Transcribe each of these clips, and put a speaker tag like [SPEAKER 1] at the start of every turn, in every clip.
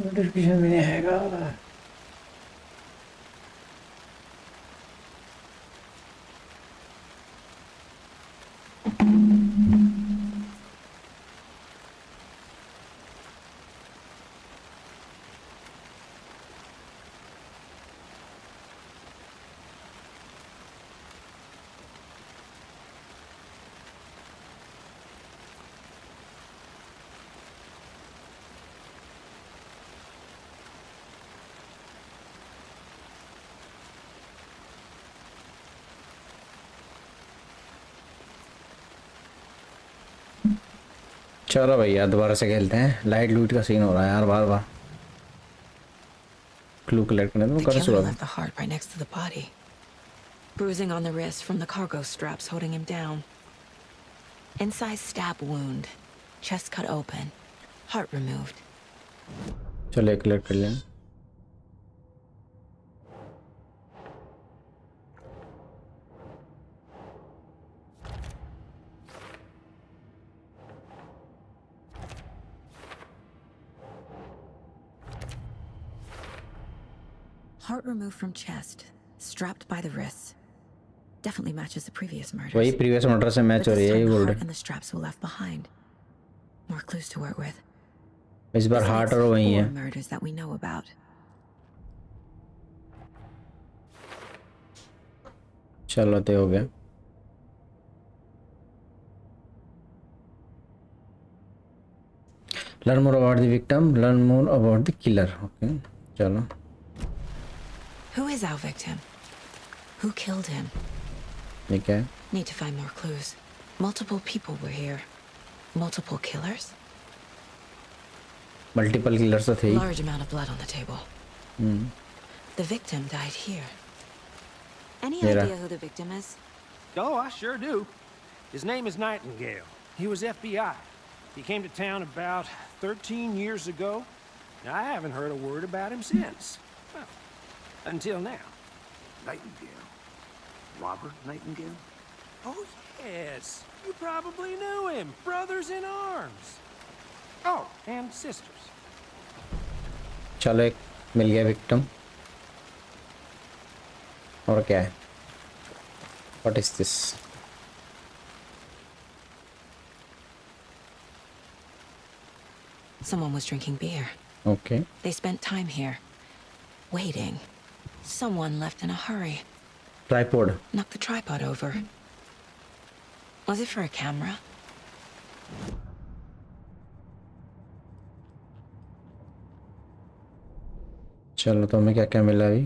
[SPEAKER 1] Notification भी नहीं आएगा। चलो भैया दोबारा से खेलते हैं। लाइट लूट का सीन हो रहा है यार बार बार। क्लू कलेक्ट करने तो कर
[SPEAKER 2] killer
[SPEAKER 1] शुरू।
[SPEAKER 2] left the heart right next to the body. Bruising on the wrist from the cargo straps holding him down. Inside stab wound. Chest cut open. Heart removed.
[SPEAKER 1] चलो एक कलेक्ट कर लें।
[SPEAKER 2] Heart removed from chest, strapped by the wrists. Definitely matches the previous murders.
[SPEAKER 1] वही previous murder से match
[SPEAKER 2] But
[SPEAKER 1] हो रही
[SPEAKER 2] this
[SPEAKER 1] है ये
[SPEAKER 2] time the
[SPEAKER 1] बोल
[SPEAKER 2] heart
[SPEAKER 1] रहे।
[SPEAKER 2] and the straps were left behind. More clues to work with.
[SPEAKER 1] इस बार heart और वही है।
[SPEAKER 2] Four murders that we know about.
[SPEAKER 1] चलो तो हो गया। Learn more about the victim. Learn more about the killer. Okay, चलो।
[SPEAKER 2] Who is our victim? Who killed him?
[SPEAKER 1] ये क्या है?
[SPEAKER 2] Need to find more clues. Multiple people were here. Multiple killers?
[SPEAKER 1] Multiple killers तो थे ही।
[SPEAKER 2] Large amount of blood on the table. The victim died here. Any idea who the victim is?
[SPEAKER 3] Oh, I sure do. His name is Nightingale. He was FBI. He came to town about 13 years ago. I haven't heard a word about him since. Well, until now.
[SPEAKER 4] Nightingale? Robert Nightingale?
[SPEAKER 3] Oh, yes. You probably knew him. Brothers in arms. Oh, and sisters.
[SPEAKER 1] चलो एक मिल गया victim. और क्या है? What is this?
[SPEAKER 2] Someone was drinking beer.
[SPEAKER 1] Okay.
[SPEAKER 2] They spent time here. Waiting. Someone left in a hurry.
[SPEAKER 1] Tripod.
[SPEAKER 2] Knocked the tripod over. Was it for a camera?
[SPEAKER 1] चलो तो हमें क्या क्या मिला अभी?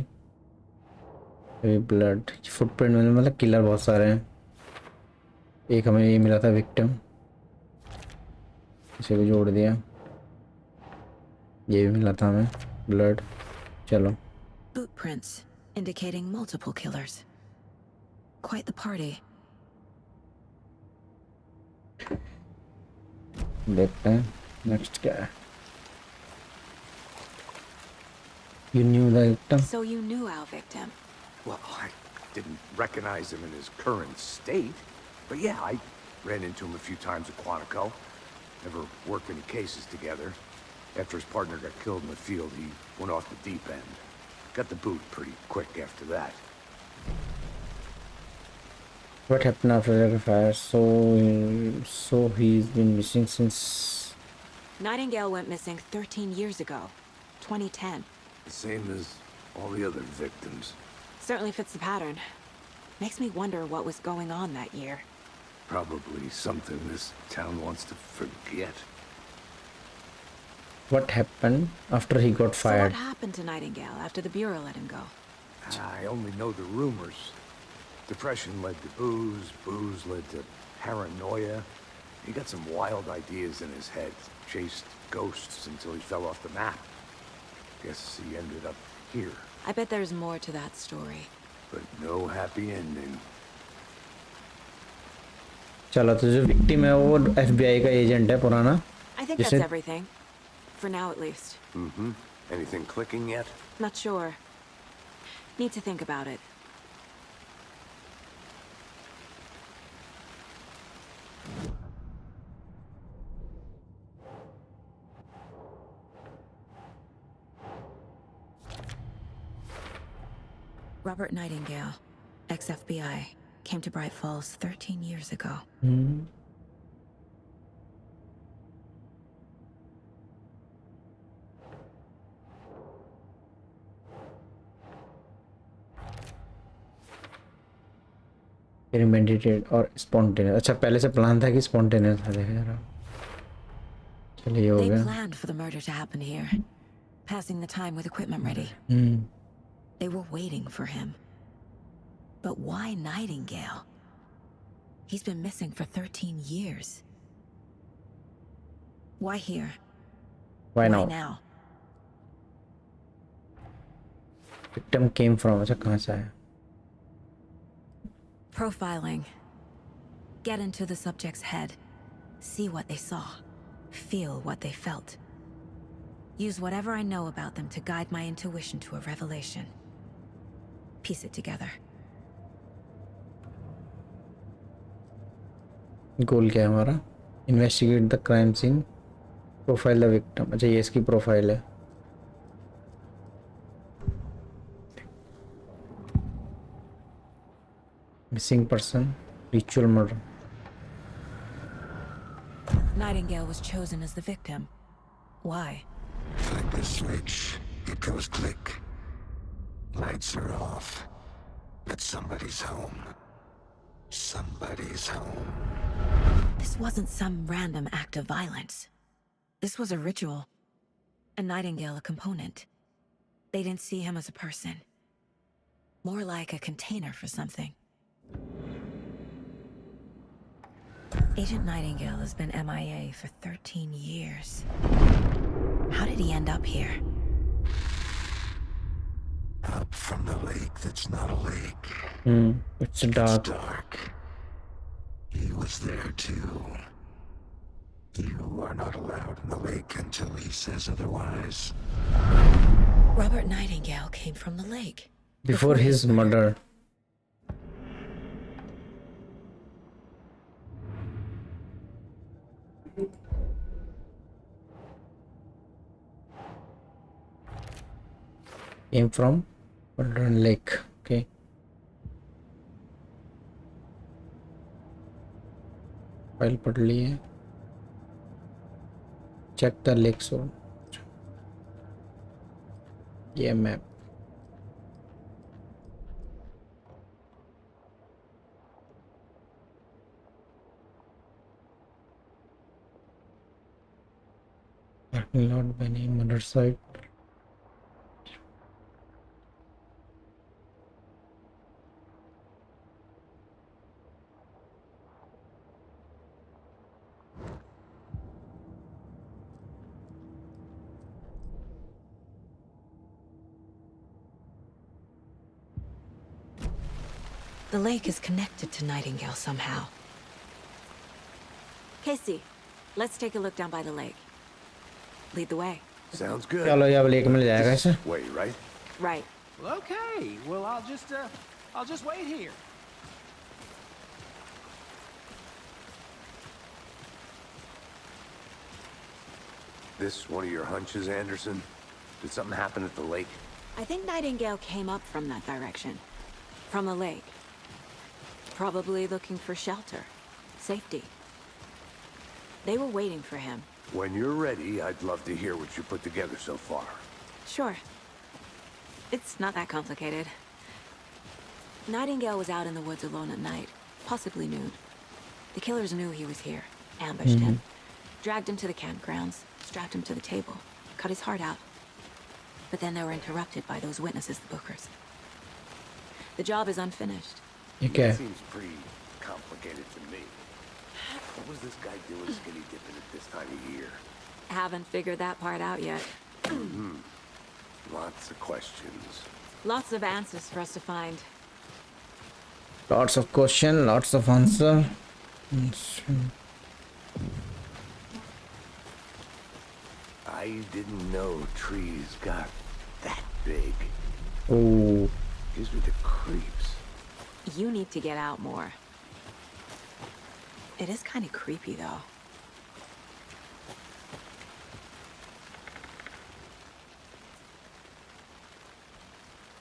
[SPEAKER 1] अभी ब्लड फुटप्रिंट मिला, मतलब किलर बहुत सारे हैं। एक हमें ये मिला था विक्टिम, इसे भी जोड़ दिया। ये भी मिला था हमें ब्लड। चलो
[SPEAKER 2] Boot prints indicating multiple killers. Quite the party.
[SPEAKER 1] देखते हैं नेक्स्ट क्या है। You knew the victim?
[SPEAKER 2] So you knew our victim.
[SPEAKER 4] Well, I didn't recognize him in his current state. But yeah, I ran into him a few times at Quantico. Never worked any cases together. After his partner got killed in the field, he went off the deep end. Got the boot pretty quick after that.
[SPEAKER 1] What happened after the fire? So he's been missing since...
[SPEAKER 2] Nightingale went missing 13 years ago. 2010.
[SPEAKER 4] The same as all the other victims.
[SPEAKER 2] Certainly fits the pattern. Makes me wonder what was going on that year.
[SPEAKER 4] Probably something this town wants to forget.
[SPEAKER 1] What happened after he got
[SPEAKER 2] So
[SPEAKER 1] fired?
[SPEAKER 2] what happened to Nightingale after the Bureau let him go?
[SPEAKER 4] I only know the rumors. Depression led to booze, booze led to paranoia. He got some wild ideas in his head, chased ghosts until he fell off the map. Guess he ended up here.
[SPEAKER 2] I bet there's more to that story.
[SPEAKER 4] But no happy ending.
[SPEAKER 1] चलो तो जो victim है वो FBI का agent है पुराना।
[SPEAKER 2] I think that's everything. For now at least.
[SPEAKER 4] Mm-hmm. Anything clicking yet?
[SPEAKER 2] Not sure. Need to think about it. Robert Nightingale, ex-FBI, came to Bright Falls 13 years ago.
[SPEAKER 1] प्रीमेडिटेड और spontaneous. अच्छा पहले से plan था कि spontaneous था। देखा यार, चलिए हो
[SPEAKER 2] They
[SPEAKER 1] गया।
[SPEAKER 2] planned for the murder to happen here, passing the time with equipment ready. They were waiting for him. But why Nightingale? He's been missing for 13 years. Why here?
[SPEAKER 1] Why now?
[SPEAKER 2] now?
[SPEAKER 1] Victim came from, अच्छा कहाँ से आया?
[SPEAKER 2] Profiling. Get into the subject's head. See what they saw. Feel what they felt. Use whatever I know about them to guide my intuition to a revelation. Piece it together.
[SPEAKER 1] गोल क्या है हमारा? Investigate the crime scene. Profile the victim. अच्छा ये इसकी profile है। Missing person, ritual murder.
[SPEAKER 2] Nightingale was chosen as the victim. Why?
[SPEAKER 5] Flick the switch, it goes click. Lights are off. But somebody's home. Somebody's home.
[SPEAKER 2] This wasn't some random act of violence. This was a ritual. A Nightingale a component. They didn't see him as a person. More like a container for something. Agent Nightingale has been MIA for 13 years. How did he end up here?
[SPEAKER 5] Up from the lake that's not a lake.
[SPEAKER 1] It's dark.
[SPEAKER 5] It's dark. He was there too. You are not allowed in the lake until he says otherwise.
[SPEAKER 2] Robert Nightingale came from the lake.
[SPEAKER 1] Before his murder. Came from Golden Lake. Okay. File पढ़ ली है। Check the lake zone. ये map. Parking lot बनी, murder site.
[SPEAKER 2] The lake is connected to Nightingale somehow. Casey, let's take a look down by the lake. Lead the way.
[SPEAKER 4] Sounds good.
[SPEAKER 1] चलो ये अब lake मिल जाएगा इसे।
[SPEAKER 4] Wait, right?
[SPEAKER 2] Right.
[SPEAKER 3] Well, okay. Well, I'll just wait here.
[SPEAKER 4] This one of your hunches, Anderson? Did something happen at the lake?
[SPEAKER 2] I think Nightingale came up from that direction. From the lake. Probably looking for shelter. Safety. They were waiting for him.
[SPEAKER 4] When you're ready, I'd love to hear what you put together so far.
[SPEAKER 2] Sure. It's not that complicated. Nightingale was out in the woods alone at night, possibly nude. The killers knew he was here, ambushed him, dragged him to the campgrounds, strapped him to the table, cut his heart out. But then they were interrupted by those witnesses, the Bookers. The job is unfinished.
[SPEAKER 1] ये क्या है?
[SPEAKER 4] Seems pretty complicated to me. What was this guy doing skinny dipping at this time of year?
[SPEAKER 2] Haven't figured that part out yet.
[SPEAKER 4] Lots of questions.
[SPEAKER 2] Lots of answers for us to find.
[SPEAKER 1] Lots of question, lots of answer.
[SPEAKER 4] I didn't know trees got that big.
[SPEAKER 1] Oh,
[SPEAKER 4] Gives me the creeps.
[SPEAKER 2] You need to get out more. It is kind of creepy, though.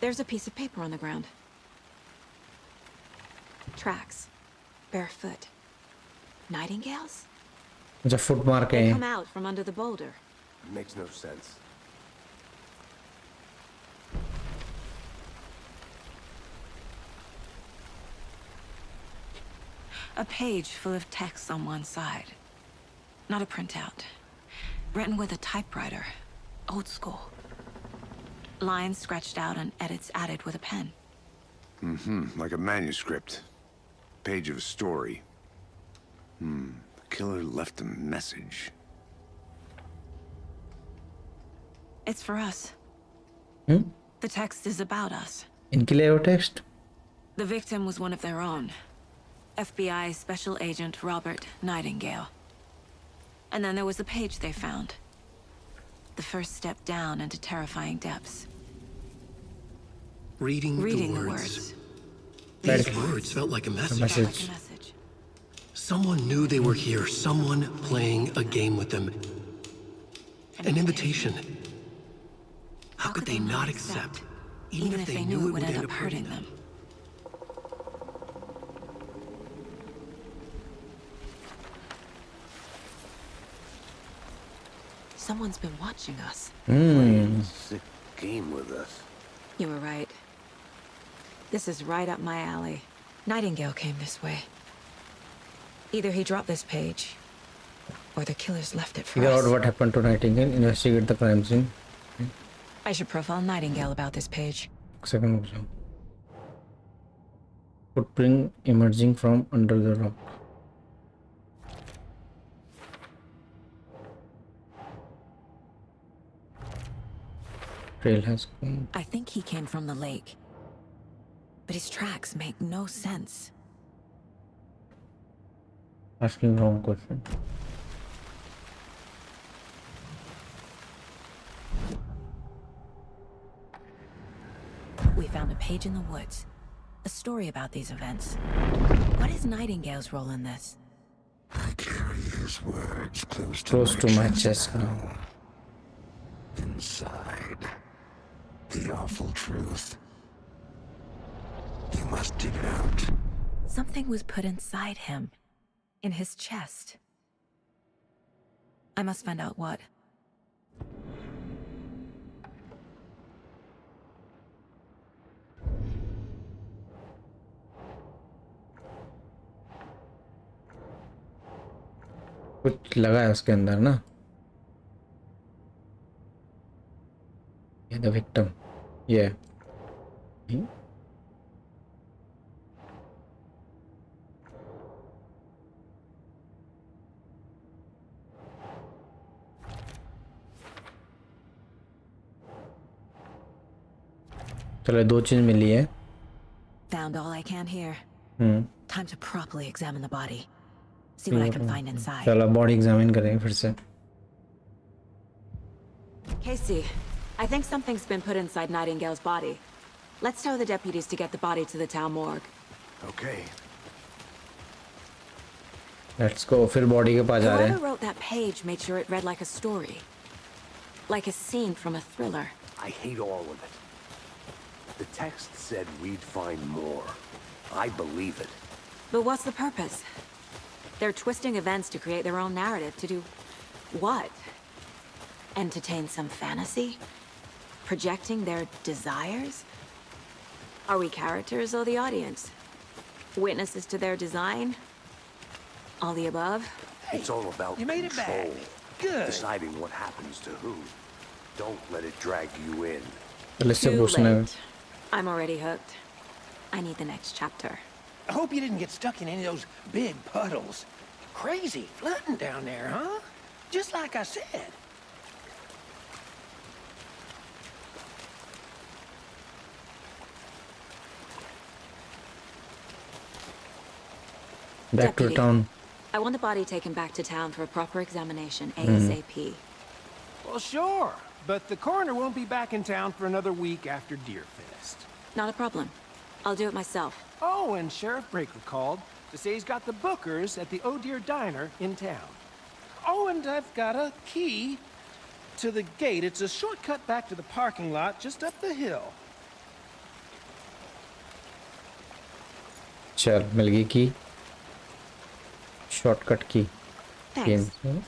[SPEAKER 2] There's a piece of paper on the ground. Tracks. Barefoot. Nightingales?
[SPEAKER 1] अच्छा foot mark
[SPEAKER 2] They
[SPEAKER 1] है
[SPEAKER 2] come out from under the boulder.
[SPEAKER 4] Makes no sense.
[SPEAKER 2] A page full of text on one side. Not a printout. Written with a typewriter. Old school. Lines scratched out and edits added with a pen.
[SPEAKER 4] Like a manuscript. Page of a story. The killer left a message.
[SPEAKER 2] It's for us. The text is about us.
[SPEAKER 1] इनके लिए वो text
[SPEAKER 2] The victim was one of their own. FBI Special Agent Robert Nightingale. And then there was the page they found. The first step down into terrifying depths.
[SPEAKER 6] Reading
[SPEAKER 2] The
[SPEAKER 6] the
[SPEAKER 2] words.
[SPEAKER 6] words. These words felt like a message.
[SPEAKER 2] Felt like a message.
[SPEAKER 6] Someone knew they were here. Someone playing a game with them. An invitation. How could they not accept?
[SPEAKER 2] Even if they knew it would end up hurting them. Someone's been watching us.
[SPEAKER 4] Playing a sick game with us.
[SPEAKER 2] You were right. This is right up my alley. Nightingale came this way. Either he dropped this page, or the killers left it for
[SPEAKER 1] figure out
[SPEAKER 2] us.
[SPEAKER 1] what happened to Nightingale, investigate the crime scene.
[SPEAKER 2] I should profile Nightingale about this page.
[SPEAKER 1] Second option. Footprint emerging from under the rock. Trail has come.
[SPEAKER 2] I think he came from the lake. But his tracks make no sense.
[SPEAKER 1] Asking wrong question.
[SPEAKER 2] We found a page in the woods. A story about these events. What is Nightingale's role in this?
[SPEAKER 5] I carry his words
[SPEAKER 1] Close to my chest now.
[SPEAKER 5] Inside. The awful truth. You must dig it out.
[SPEAKER 2] Something was put inside him. In his chest. I must find out what.
[SPEAKER 1] कुछ लगा है उसके अंदर ना ये the victim ये चलो दो चीज मिली है
[SPEAKER 2] Found all I can here.
[SPEAKER 1] Hmm
[SPEAKER 2] Time to properly examine the body. See what I can find inside.
[SPEAKER 1] चलो बॉडी एग्जामिन करेंगे फिर से
[SPEAKER 2] Casey, I think something's been put inside Nightingale's body. Let's tell the deputies to get the body to the town morgue.
[SPEAKER 4] Okay.
[SPEAKER 1] Let's go फिर body के पास जा रहे
[SPEAKER 2] Whoever
[SPEAKER 1] हैं
[SPEAKER 2] wrote that page made sure it read like a story. Like a scene from a thriller.
[SPEAKER 4] I hate all of it. The text said we'd find more. I believe it.
[SPEAKER 2] But what's the purpose? They're twisting events to create their own narrative to do what? Entertain some fantasy? Projecting their desires? Are we characters or the audience? Witnesses to their design? All the above?
[SPEAKER 4] It's all about
[SPEAKER 3] you made it
[SPEAKER 4] control.
[SPEAKER 3] back. Good.
[SPEAKER 4] Deciding what happens to who. Don't let it drag you in.
[SPEAKER 1] चलो इससे
[SPEAKER 2] Too
[SPEAKER 1] पूछना है
[SPEAKER 2] late. I'm already hooked. I need the next chapter.
[SPEAKER 3] I hope you didn't get stuck in any of those big puddles. Crazy flooding down there, huh? Just like I said.
[SPEAKER 1] Back to
[SPEAKER 2] Deputy.
[SPEAKER 1] Town
[SPEAKER 2] I want the body taken back to town for a proper examination ASAP.
[SPEAKER 3] Well, sure. But the coroner won't be back in town for another week after Deerfest.
[SPEAKER 2] Not a problem. I'll do it myself.
[SPEAKER 3] Oh, and Sheriff Breaker called to say he's got the bookers at the Oh Dear Diner in town. Oh, and I've got a key to the gate. It's a shortcut back to the parking lot just up the hill.
[SPEAKER 1] चल मिल गई की, shortcut की। Game
[SPEAKER 2] Thanks.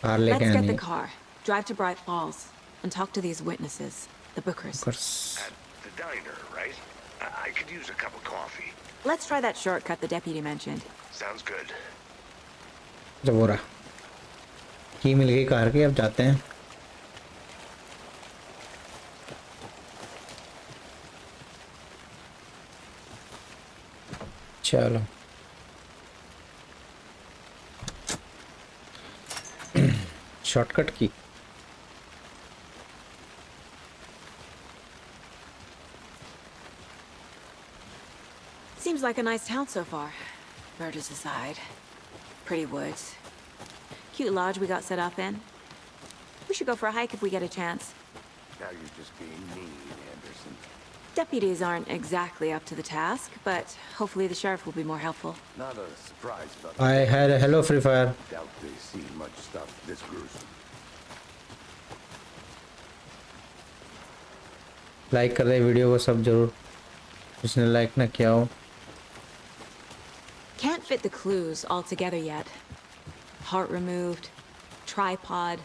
[SPEAKER 1] बाहर लेके
[SPEAKER 2] Let's get
[SPEAKER 1] आनी
[SPEAKER 2] the
[SPEAKER 1] है।
[SPEAKER 2] car, drive to Bright Falls, and talk to these witnesses, the Bookers.
[SPEAKER 1] Bookers.
[SPEAKER 5] At the diner, right? I could use a cup of coffee.
[SPEAKER 2] Let's try that shortcut the deputy mentioned.
[SPEAKER 5] Sounds good.
[SPEAKER 1] जब हो रहा की मिल गई car की, अब जाते हैं। चलो शॉर्टकट की।
[SPEAKER 2] Seems like a nice town so far. Murders aside. Pretty woods. Cute lodge we got set up in. We should go for a hike if we get a chance.
[SPEAKER 4] Now you're just being mean, Anderson.
[SPEAKER 2] Deputies aren't exactly up to the task, but hopefully the sheriff will be more helpful.
[SPEAKER 4] Not a surprise about
[SPEAKER 1] I had a hello Free Fire.
[SPEAKER 4] Doubt they see much stuff this gruesome.
[SPEAKER 1] Like कर दे video को सब जरूर, जिसने like ना किया हो।
[SPEAKER 2] Can't fit the clues all together yet. Heart removed, tripod,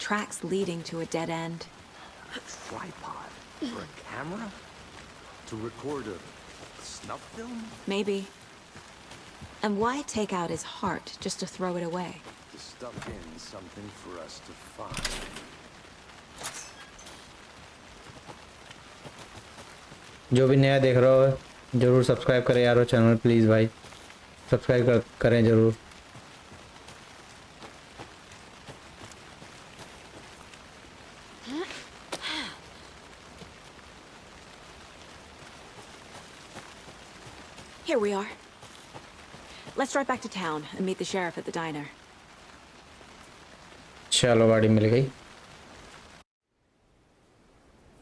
[SPEAKER 2] tracks leading to a dead end.
[SPEAKER 4] A tripod for a camera? To record a snuff film?
[SPEAKER 2] Maybe. And why take out his heart just to throw it away?
[SPEAKER 4] To stuff in something for us to find.
[SPEAKER 1] जो भी नया देख रहा हो जरूर subscribe करें यारो channel, please भाई सब्सक्राइब करें जरूर।
[SPEAKER 2] Here we are. Let's drive back to town and meet the sheriff at the diner.
[SPEAKER 1] चलो गाड़ी मिल गई।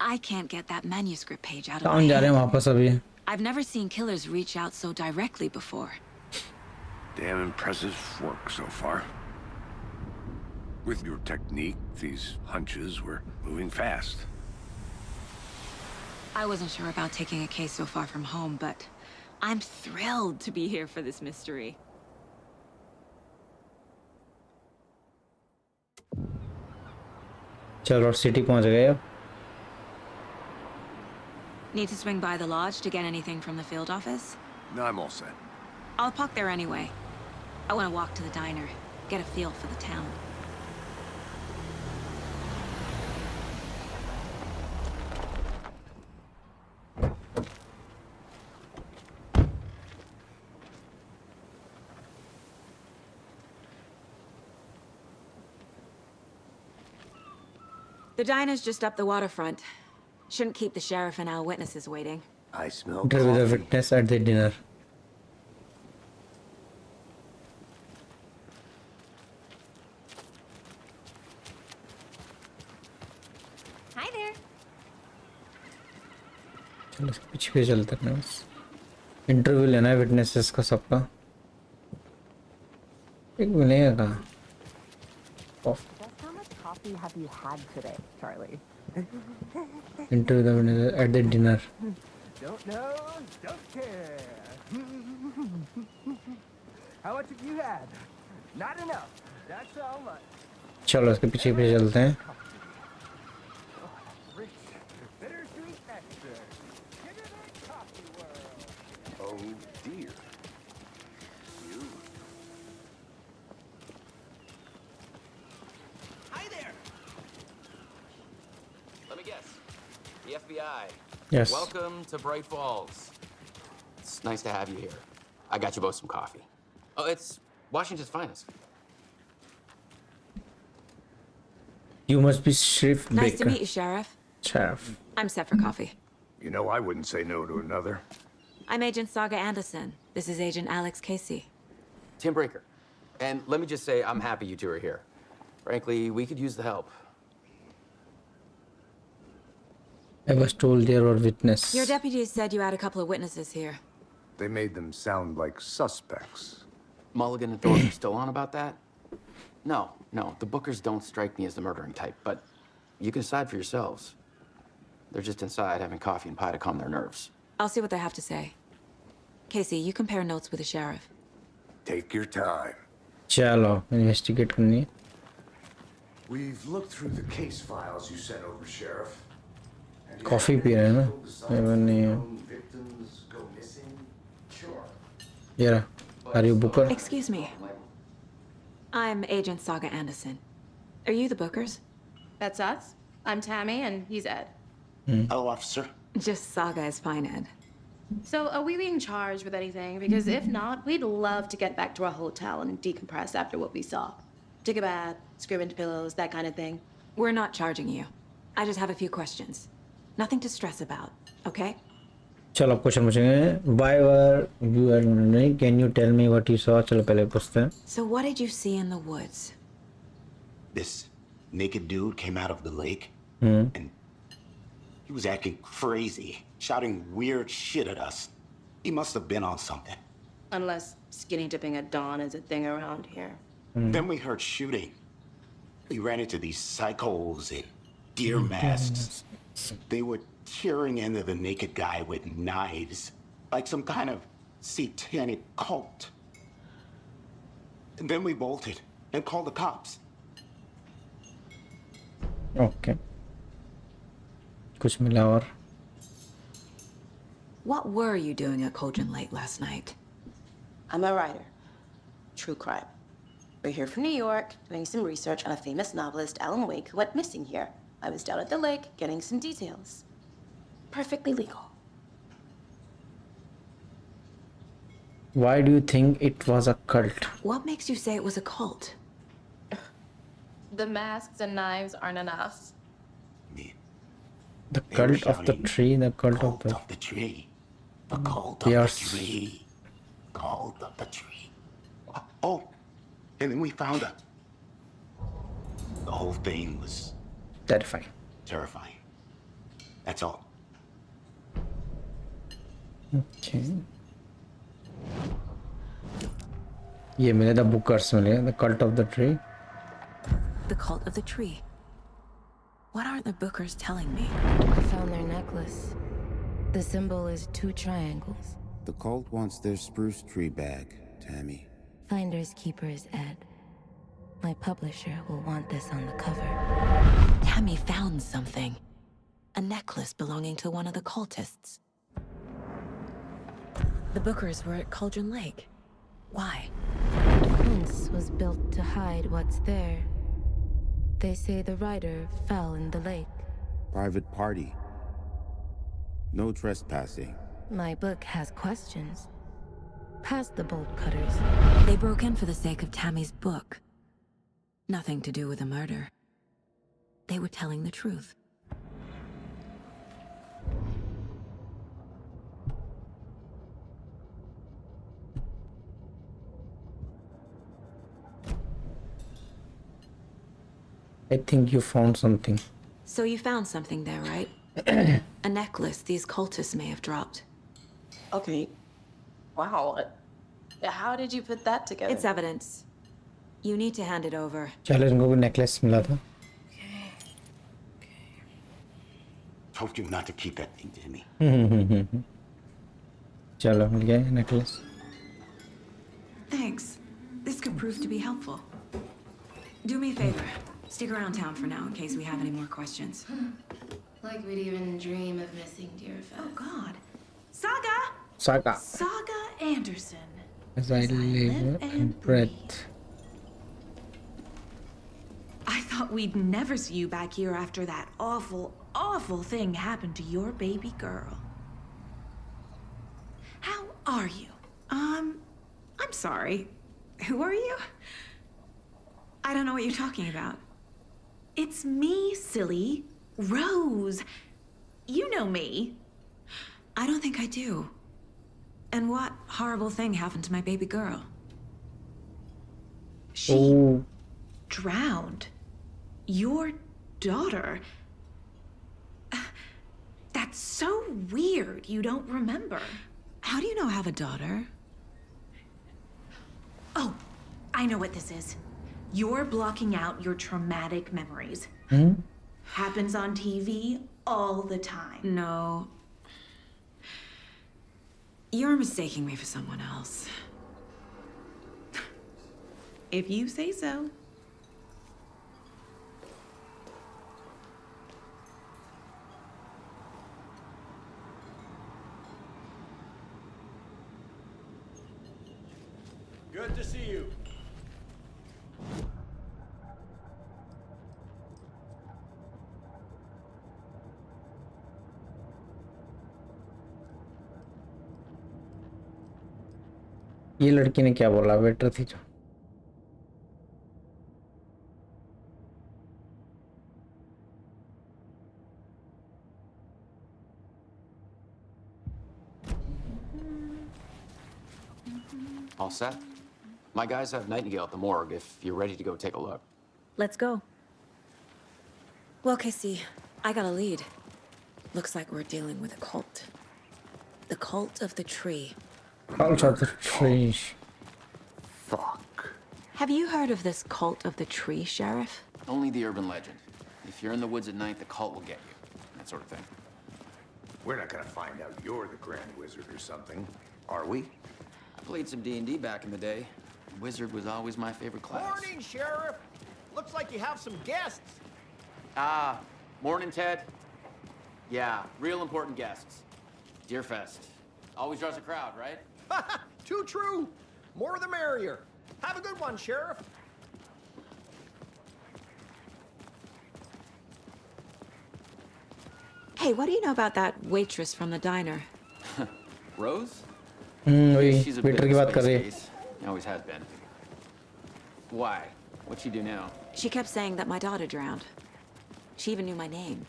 [SPEAKER 2] I can't get that manuscript page out of my
[SPEAKER 1] town जा रहे हैं
[SPEAKER 2] head.
[SPEAKER 1] वापस अभी।
[SPEAKER 2] I've never seen killers reach out so directly before.
[SPEAKER 5] Damn impressive work so far. With your technique, these hunches were moving fast.
[SPEAKER 2] I wasn't sure about taking a case so far from home, but I'm thrilled to be here for this mystery.
[SPEAKER 1] चलो city पहुंच गए अब।
[SPEAKER 2] Need to swing by the lodge to get anything from the field office?
[SPEAKER 5] No, I'm all set.
[SPEAKER 2] I'll park there anyway. I want to walk to the diner, get a feel for the town. The diner's just up the waterfront. Shouldn't keep the sheriff and our witnesses waiting.
[SPEAKER 4] I smell
[SPEAKER 1] Interview the
[SPEAKER 4] coffee.
[SPEAKER 1] witness at the dinner.
[SPEAKER 2] Hi there.
[SPEAKER 1] चलो इसके पीछे पीछे चलते हैं बस। Interview लेना है witnesses का सबका। एक मिलेगा कहाँ?
[SPEAKER 7] Just how much coffee have you had today, Charlie?
[SPEAKER 1] Interview the witness at the dinner.
[SPEAKER 3] Don't know, don't care. How much have you had? Not enough. That's all much.
[SPEAKER 1] चलो इसके पीछे पीछे चलते हैं।
[SPEAKER 3] Rich, bittersweet nectar. Sugar that coffee world.
[SPEAKER 4] Oh dear. You.
[SPEAKER 8] Hi there! Let me guess. The FBI.
[SPEAKER 1] Yes.
[SPEAKER 8] Welcome to Bright Falls. It's nice to have you here. I got you both some coffee. Oh, it's Washington's finest.
[SPEAKER 1] You must be Sheriff
[SPEAKER 2] Nice to
[SPEAKER 1] Baker.
[SPEAKER 2] meet you, Sheriff.
[SPEAKER 1] Sheriff.
[SPEAKER 2] I'm set for coffee.
[SPEAKER 4] You know I wouldn't say no to another.
[SPEAKER 2] I'm Agent Saga Anderson. This is Agent Alex Casey.
[SPEAKER 8] Tim Breaker. And let me just say, I'm happy you two are here. Frankly, we could use the help.
[SPEAKER 1] I was told there were witness.
[SPEAKER 2] Your deputies said you had a couple of witnesses here.
[SPEAKER 4] They made them sound like suspects.
[SPEAKER 8] Mulligan and Thorpe are still on about that? No, the Bookers don't strike me as the murdering type, but you can decide for yourselves. They're just inside having coffee and pie to calm their nerves.
[SPEAKER 2] I'll see what they have to say. Casey, you compare notes with the sheriff.
[SPEAKER 4] Take your time.
[SPEAKER 1] चलो investigate करनी है.
[SPEAKER 4] We've looked through the case files you sent over, Sheriff. And
[SPEAKER 1] Coffee P रहे हैं ना? ये नहीं है.
[SPEAKER 4] victims go missing? Sure.
[SPEAKER 1] Yeah. Are you Booker?
[SPEAKER 2] Excuse me. I'm Agent Saga Anderson. Are you the Bookers?
[SPEAKER 9] That's us. I'm Tammy, and he's Ed.
[SPEAKER 10] Hello, officer.
[SPEAKER 2] Just Saga is fine, Ed.
[SPEAKER 9] So, are we being charged with anything? Because if not, we'd love to get back to our hotel and decompress after what we saw. Take a bath, scream into pillows, that kind of thing.
[SPEAKER 2] We're not charging you. I just have a few questions. Nothing to stress about, okay?
[SPEAKER 1] चलो अब question पूछेंगे. Why were you wondering? Can you tell me what you saw? चलो पहले पूछते हैं.
[SPEAKER 2] So what did you see in the woods?
[SPEAKER 10] This naked dude came out of the lake, and he was acting crazy, shouting weird shit at us. He must have been on something.
[SPEAKER 9] Unless skinny dipping at dawn is a thing around here.
[SPEAKER 10] Then we heard shooting. We ran into these psychos in deer masks. They were tearing into the naked guy with knives, like some kind of satanic cult. And then we bolted and called the cops.
[SPEAKER 1] Okay. कुछ मिला और?
[SPEAKER 2] What were you doing at Cauldron Lake last night?
[SPEAKER 9] I'm a writer. True crime. We're here from New York, doing some research on a famous novelist, Alan Wake, who went missing here. I was down at the lake, getting some details. Perfectly legal.
[SPEAKER 1] Why do you think it was a cult?
[SPEAKER 2] What makes you say it was a cult?
[SPEAKER 9] The masks and knives aren't enough.
[SPEAKER 1] The cult of the tree, the cult of the...
[SPEAKER 10] tree. The cult of
[SPEAKER 1] Yes.
[SPEAKER 10] the tree. Cult of the tree. Oh, and then we found her. The whole thing was
[SPEAKER 1] Terrifying.
[SPEAKER 10] terrifying. That's all.
[SPEAKER 1] Okay. ये मिले the bookers मिले, the cult of the tree.
[SPEAKER 2] The cult of the tree. What aren't the Bookers telling me?
[SPEAKER 11] I found their necklace. The symbol is 2 triangles.
[SPEAKER 12] The cult wants their spruce tree back, Tammy.
[SPEAKER 11] Finders keepers, Ed. My publisher will want this on the cover.
[SPEAKER 2] Tammy found something. A necklace belonging to one of the cultists. The Bookers were at Cauldron Lake. Why?
[SPEAKER 11] The fence was built to hide what's there. They say the writer fell in the lake.
[SPEAKER 12] Private party. No trespassing.
[SPEAKER 11] My book has questions. Past the bolt cutters.
[SPEAKER 2] They broke in for the sake of Tammy's book. Nothing to do with a murder. They were telling the truth.
[SPEAKER 1] I think you found something.
[SPEAKER 2] So you found something there, right? A necklace these cultists may have dropped.
[SPEAKER 9] Okay. Wow. How did you put that together?
[SPEAKER 2] It's evidence. You need to hand it over.
[SPEAKER 1] चलो इनको कोई necklace मिला था.
[SPEAKER 10] Told you not to keep that thing, Jimmy.
[SPEAKER 1] चलो मिल गया necklace.
[SPEAKER 2] Thanks. This could prove to be helpful. Do me a favor. Stick around town for now in case we have any more questions.
[SPEAKER 11] Like we'd even dream of missing dear Fez.
[SPEAKER 13] Oh, God. Saga!
[SPEAKER 1] Saga.
[SPEAKER 13] Saga Anderson.
[SPEAKER 1] As I live and breathe.
[SPEAKER 13] I thought we'd never see you back here after that awful, awful thing happened to your baby girl. How are you? I'm sorry. Who are you? I don't know what you're talking about. It's me, silly. Rose. You know me.
[SPEAKER 2] I don't think I do. And what horrible thing happened to my baby girl?
[SPEAKER 13] She drowned. Your daughter. That's so weird you don't remember.
[SPEAKER 2] How do you know I have a daughter?
[SPEAKER 13] Oh, I know what this is. You're blocking out your traumatic memories. Happens on TV all the time.
[SPEAKER 2] No.
[SPEAKER 13] You're mistaking me for someone else. If you say so.
[SPEAKER 3] Good to see you.
[SPEAKER 1] ये लड़की ने क्या बोला? Waiter थी जो।
[SPEAKER 8] All set? My guys have Nightingale at the morgue if you're ready to go take a look.
[SPEAKER 2] Let's go. Well, Casey, I got a lead. Looks like we're dealing with a cult. The cult of the tree.
[SPEAKER 1] Cult of the tree.
[SPEAKER 4] Fuck.
[SPEAKER 2] Have you heard of this cult of the tree, Sheriff?
[SPEAKER 8] Only the urban legend. If you're in the woods at night, the cult will get you. That sort of thing.
[SPEAKER 4] We're not gonna find out you're the Grand Wizard or something, are we?
[SPEAKER 8] I played some D&D back in the day. Wizard was always my favorite class.
[SPEAKER 3] Morning, Sheriff. Looks like you have some guests.
[SPEAKER 8] Ah, morning, Ted. Yeah, real important guests. Deerfest. Always draws a crowd, right?
[SPEAKER 3] Too true. More the merrier. Have a good one, Sheriff.
[SPEAKER 2] Hey, what do you know about that waitress from the diner?
[SPEAKER 8] Rose?
[SPEAKER 1] वही
[SPEAKER 8] She's a bit
[SPEAKER 1] waiter
[SPEAKER 8] of
[SPEAKER 1] की
[SPEAKER 8] a
[SPEAKER 1] बात कर रही
[SPEAKER 8] space
[SPEAKER 1] है।
[SPEAKER 8] case. Always has been. Why? What'd she do now?
[SPEAKER 2] She kept saying that my daughter drowned. She even knew my name.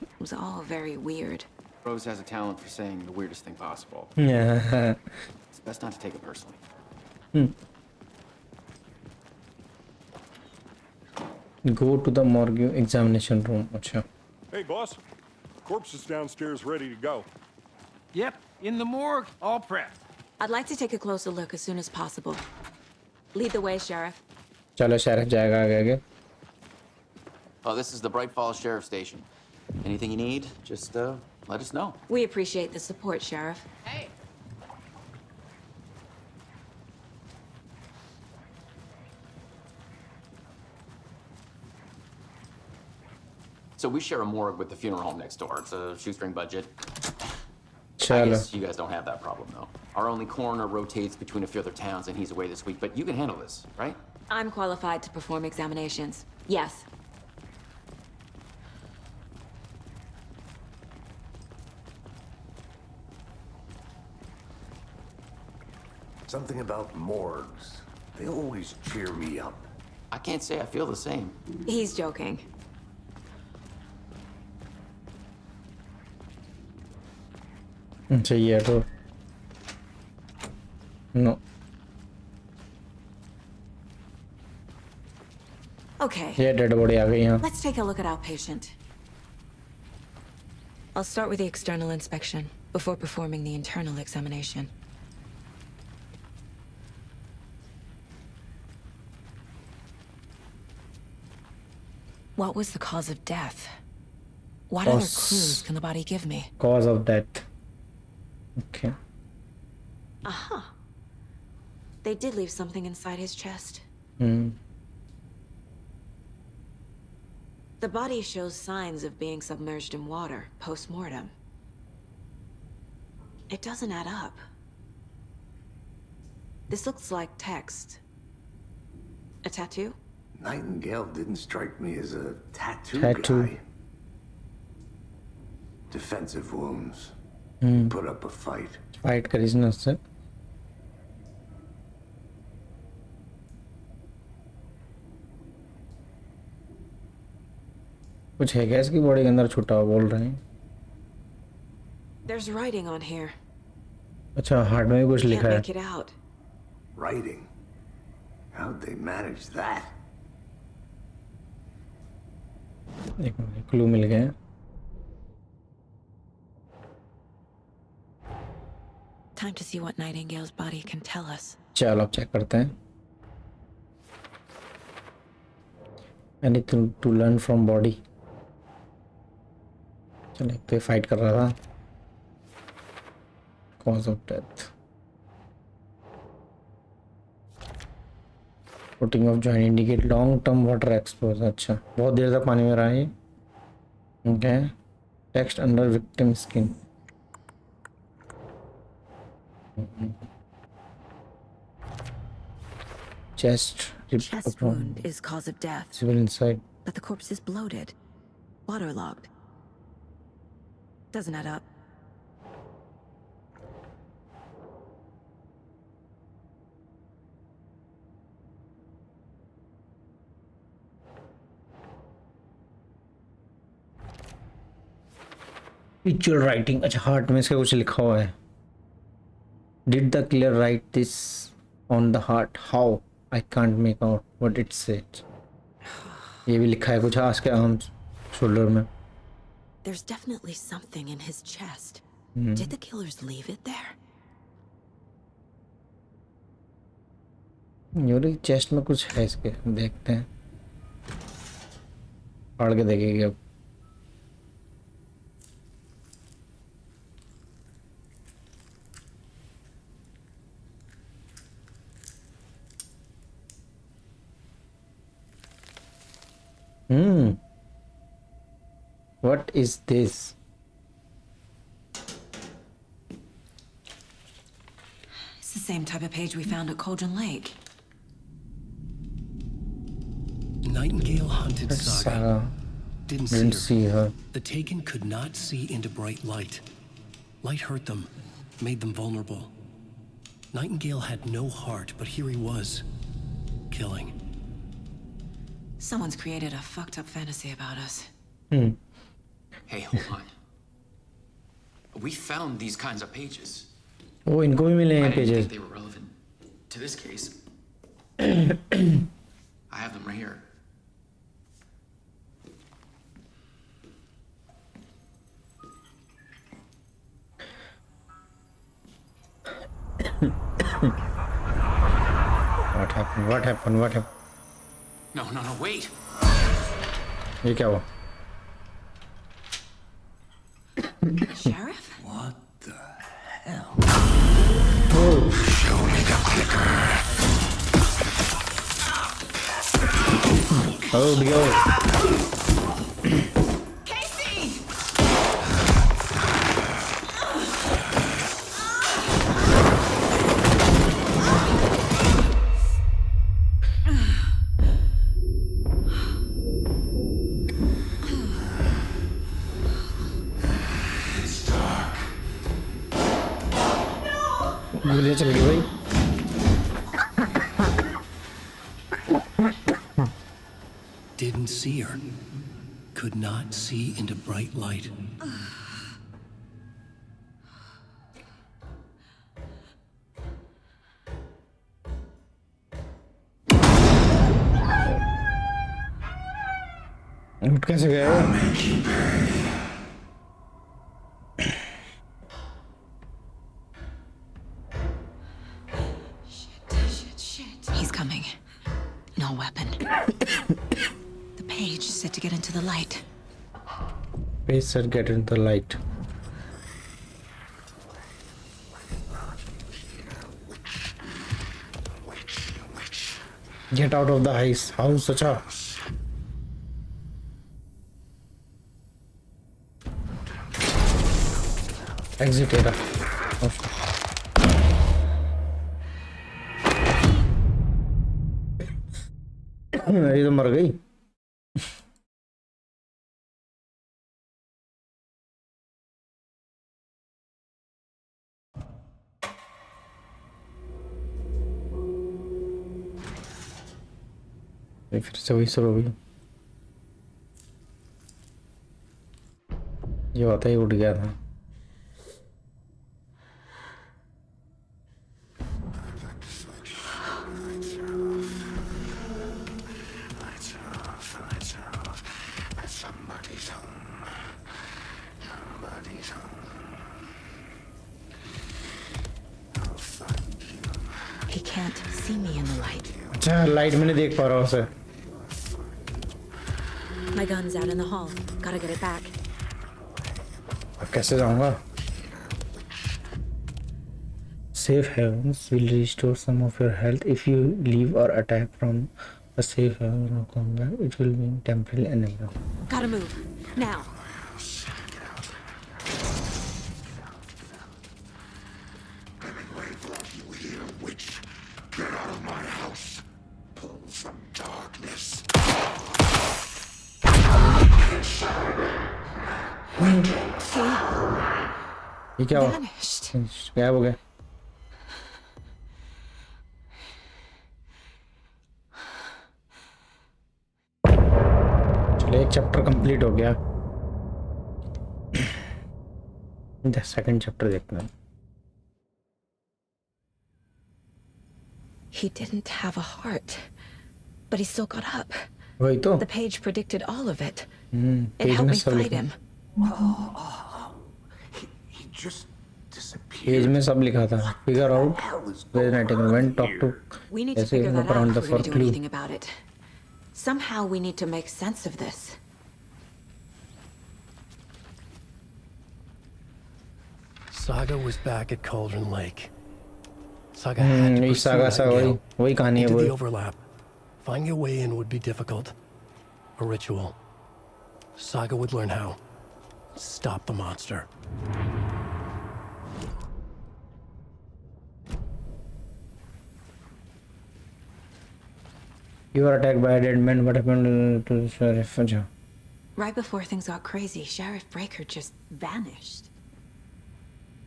[SPEAKER 2] It was all very weird.
[SPEAKER 8] Rose has a talent for saying the weirdest thing possible.
[SPEAKER 1] Yeah.
[SPEAKER 8] It's best not to take it personally.
[SPEAKER 1] Go to the morgue examination room. अच्छा.
[SPEAKER 14] Hey, boss. Corpse is downstairs ready to go.
[SPEAKER 3] Yep, in the morgue, all prepped.
[SPEAKER 2] I'd like to take a closer look as soon as possible. Lead the way, Sheriff.
[SPEAKER 1] चलो sheriff जाएगा आगे आगे।
[SPEAKER 8] Oh, this is the Bright Falls Sheriff Station. Anything you need, just let us know.
[SPEAKER 2] We appreciate the support, Sheriff.
[SPEAKER 8] Hey. So we share a morgue with the funeral home next door. It's a shoestring budget. I
[SPEAKER 1] चलो।
[SPEAKER 8] guess you guys don't have that problem, though. Our only coroner rotates between a few other towns, and he's away this week. But you can handle this, right?
[SPEAKER 2] I'm qualified to perform examinations. Yes.
[SPEAKER 4] Something about morgues. They always cheer me up.
[SPEAKER 8] I can't say I feel the same.
[SPEAKER 2] He's joking.
[SPEAKER 1] चाहिए तो no.
[SPEAKER 2] Okay.
[SPEAKER 1] ये dead body आ गई यहाँ।
[SPEAKER 2] Let's take a look at our patient. I'll start with the external inspection before performing the internal examination. What was the cause of death? What other clues can the body give me?
[SPEAKER 1] Cause of death. Okay.
[SPEAKER 2] Aha. They did leave something inside his chest. The body shows signs of being submerged in water post-mortem. It doesn't add up. This looks like text. A tattoo?
[SPEAKER 4] Nightingale didn't strike me as a tattoo guy. Defensive wounds. Put up a fight.
[SPEAKER 1] Fight करी इसने उससे। कुछ है क्या इसकी body के अंदर छुटा हुआ बोल रहे हैं?
[SPEAKER 2] There's writing on here.
[SPEAKER 1] अच्छा हार्ड में भी कुछ लिखा
[SPEAKER 2] Can't
[SPEAKER 1] है।
[SPEAKER 2] make it out.
[SPEAKER 4] Writing? How'd they manage that?
[SPEAKER 1] एक क्लू मिल गया।
[SPEAKER 2] Time to see what Nightingale's body can tell us.
[SPEAKER 1] चलो अब चेक करते हैं। Anything to learn from body. चलो एक तो ये फाइट कर रहा था। cause of death. Putting of joint indicate long term water exposure. अच्छा बहुत देर तक पानी में रहा है. Okay. Text under victim skin. Chest
[SPEAKER 2] wound is cause of death.
[SPEAKER 1] Civil inside.
[SPEAKER 2] But the corpse is bloated, waterlogged. Doesn't add up.
[SPEAKER 1] Ritual writing. अच्छा heart में इसका कुछ लिखा हुआ है. Did the killer write this on the heart? How? I can't make out what it said. ये भी लिखा है कुछ हाँ इसके arms, shoulder में.
[SPEAKER 2] There's definitely something in his chest. Did the killers leave it there?
[SPEAKER 1] Yuri chest में कुछ है इसके, देखते हैं. फाड़ के देखेंगे अब. What is this?
[SPEAKER 2] It's the same type of page we found at Cauldron Lake.
[SPEAKER 6] Nightingale hunted Saga. Didn't see her. The Taken could not see into bright light. Light hurt them, made them vulnerable. Nightingale had no heart, but here he was, killing.
[SPEAKER 2] Someone's created a fucked up fantasy about us.
[SPEAKER 15] Hey, hold on. We found these kinds of pages.
[SPEAKER 1] Oh, इनको भी मिले हैं
[SPEAKER 15] I didn't
[SPEAKER 1] pages.
[SPEAKER 15] think they were relevant to this case. I have them right here.
[SPEAKER 1] What happened? What happened? What happened?
[SPEAKER 15] No, wait.
[SPEAKER 1] ये क्या हुआ?
[SPEAKER 2] Sheriff?
[SPEAKER 5] What the hell?
[SPEAKER 1] Oh.
[SPEAKER 5] Show me the clicker.
[SPEAKER 1] Oh, go. गोलियां चल गई भाई.
[SPEAKER 6] Didn't see her. Could not see into bright light.
[SPEAKER 1] उठ कैसे गया?
[SPEAKER 2] He's coming. No weapon. The page said to get into the light.
[SPEAKER 1] Page said get into the light. Get out of the house, Sacha. Exit era. ये तो मर गई. फिर से वही सब हो गई. ये बात ही उठ गया था.
[SPEAKER 2] He can't see me in the light.
[SPEAKER 1] अच्छा लाइट में नहीं देख पा रहा हूँ उसे.
[SPEAKER 2] My gun's out in the hall. Gotta get it back.
[SPEAKER 1] अब कैसे जाऊँगा? Safe havens will restore some of your health if you leave or attack from a safe haven or combat. It will be temporary enemy.
[SPEAKER 2] Gotta move now.
[SPEAKER 5] Get out of my house. Pull from darkness.
[SPEAKER 1] ये क्या हुआ? गायब हो गया. चलो एक chapter complete हो गया. सेकंड चैप्टर देखते हैं.
[SPEAKER 2] He didn't have a heart, but he still got up.
[SPEAKER 1] वही तो.
[SPEAKER 2] The page predicted all of it. It
[SPEAKER 1] page
[SPEAKER 2] helped
[SPEAKER 1] में
[SPEAKER 2] me
[SPEAKER 1] सब
[SPEAKER 2] fight
[SPEAKER 1] लिखा.
[SPEAKER 2] him.
[SPEAKER 4] He just disappeared.
[SPEAKER 1] Page में सब लिखा था. Figure out where Nightingale went. Talk to.
[SPEAKER 2] We need to
[SPEAKER 1] ऐसे
[SPEAKER 2] figure that
[SPEAKER 1] look
[SPEAKER 2] out
[SPEAKER 1] around
[SPEAKER 2] if
[SPEAKER 1] the
[SPEAKER 2] we're going to
[SPEAKER 1] for
[SPEAKER 2] do
[SPEAKER 1] clue.
[SPEAKER 2] anything about it. Somehow we need to make sense of this.
[SPEAKER 6] Saga was back at Cauldron Lake. Saga had to pursue Nightingale
[SPEAKER 1] वही कहानी है
[SPEAKER 6] into
[SPEAKER 1] वो.
[SPEAKER 6] the overlap. Finding a way in would be difficult. A ritual. Saga would learn how. Stop the monster.
[SPEAKER 1] You were attacked by a dead man. What happened to the sheriff?
[SPEAKER 2] Right before things got crazy, Sheriff Breaker just vanished.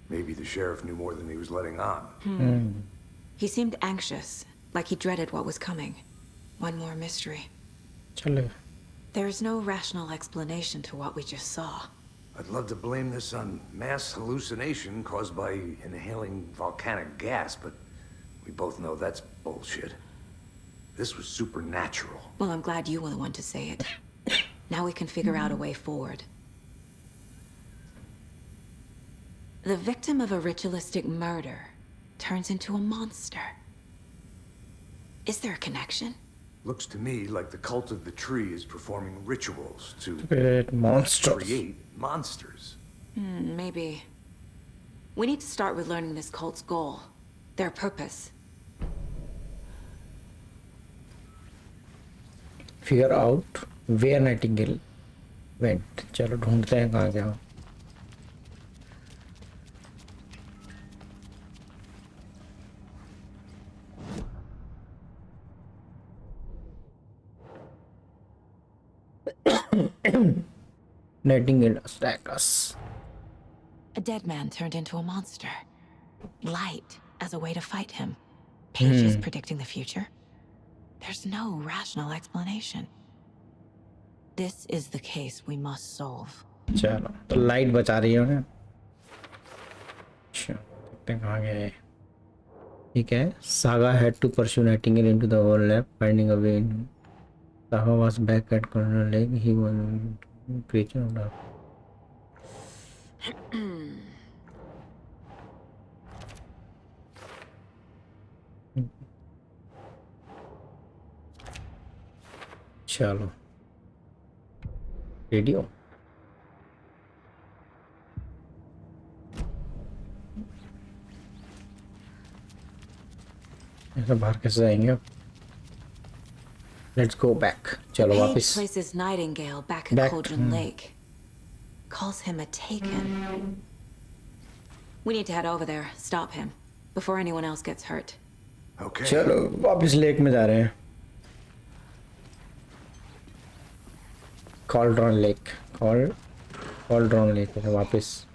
[SPEAKER 4] Maybe the sheriff knew more than he was letting on.
[SPEAKER 2] He seemed anxious, like he dreaded what was coming. One more mystery.
[SPEAKER 1] चलो.
[SPEAKER 2] There's no rational explanation to what we just saw.
[SPEAKER 4] I'd love to blame this on mass hallucination caused by inhaling volcanic gas, but we both know that's bullshit. This was supernatural.
[SPEAKER 2] Well, I'm glad you were the one to say it. Now we can figure out a way forward. The victim of a ritualistic murder turns into a monster. Is there a connection?
[SPEAKER 4] Looks to me like the cult of the tree is performing rituals to
[SPEAKER 1] create monsters.
[SPEAKER 4] Create monsters.
[SPEAKER 2] Maybe. We need to start with learning this cult's goal, their purpose.
[SPEAKER 1] Figure out where Nightingale went. चलो ढूंढते हैं कहाँ गया. Nightingale attacked us.
[SPEAKER 2] A dead man turned into a monster. Light as a way to fight him. Pages predicting the future. There's no rational explanation. This is the case we must solve.
[SPEAKER 1] चलो तो light बचा रही है उन्हें. अच्छा देखते हैं कहाँ गए. ठीक है. Saga had to pursue Nightingale into the overlap, finding a way in. Saga was back at Colonel Lake. He was a creature of dark. चलो रेडियो. ऐसा बाहर कैसे जाएंगे अब. Let's go back. चलो
[SPEAKER 2] Page
[SPEAKER 1] वापस.
[SPEAKER 2] places Nightingale back at Cauldron Lake. Calls him a taken. We need to head over there, stop him, before anyone else gets hurt.
[SPEAKER 4] Okay.
[SPEAKER 1] चलो वापस लेक में जा रहे हैं. Cauldron Lake. Cauldron Lake है वापस.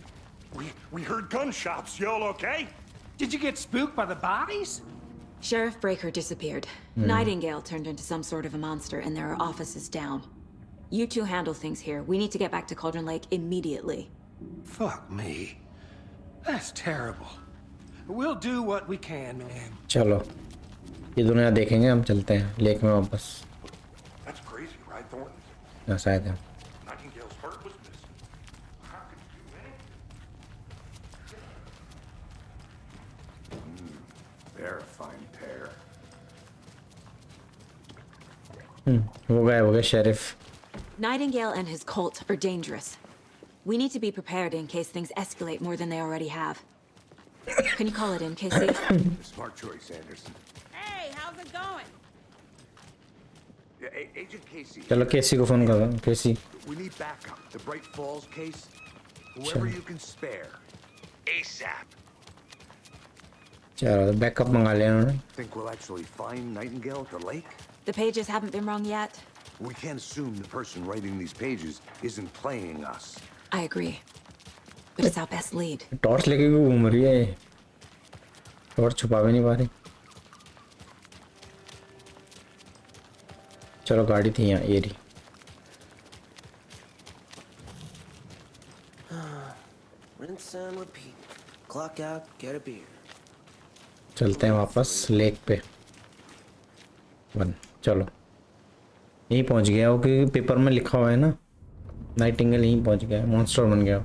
[SPEAKER 14] We heard gunshots. Y'all okay?
[SPEAKER 3] Did you get spooked by the bodies?
[SPEAKER 2] Sheriff Breaker disappeared. Nightingale turned into some sort of a monster, and there are offices down. You two handle things here. We need to get back to Cauldron Lake immediately.
[SPEAKER 3] Fuck me. That's terrible. We'll do what we can, man.
[SPEAKER 1] चलो ये दुनिया देखेंगे. हम चलते हैं lake में वापस.
[SPEAKER 14] That's crazy, right, Thornton?
[SPEAKER 1] हाँ शायद है.
[SPEAKER 14] Nightingale's heart was missing. How could you do anything?
[SPEAKER 4] Verifying pair.
[SPEAKER 1] वो गया sheriff.
[SPEAKER 2] Nightingale and his cult are dangerous. We need to be prepared in case things escalate more than they already have. Can you call it in, Casey?
[SPEAKER 4] Smart choice, Anderson.
[SPEAKER 16] Hey, how's it going?
[SPEAKER 4] Yeah, Agent Casey.
[SPEAKER 1] चलो केसी को phone करो केसी.
[SPEAKER 4] We need backup. The Bright Falls case. Whoever you can spare. ASAP.
[SPEAKER 1] चलो backup मंगा लिया उन्होंने.
[SPEAKER 4] Think we'll actually find Nightingale at the lake?
[SPEAKER 2] The pages haven't been wrong yet.
[SPEAKER 4] We can't assume the person writing these pages isn't playing us.
[SPEAKER 2] I agree. But it's our best lead.
[SPEAKER 1] Torch लेके क्यों घूम रही है? Torch छुपा भी नहीं पा रही. चलो गाड़ी थी यहाँ ये रही.
[SPEAKER 17] Rinse and repeat. Clock out, get a beer.
[SPEAKER 1] चलते हैं वापस लेक पे. वन चलो. यहीं पहुंच गया वो क्योंकि पेपर में लिखा हुआ है ना. नाइटिंगेल यहीं पहुंच गया. मॉन्स्टर बन गया.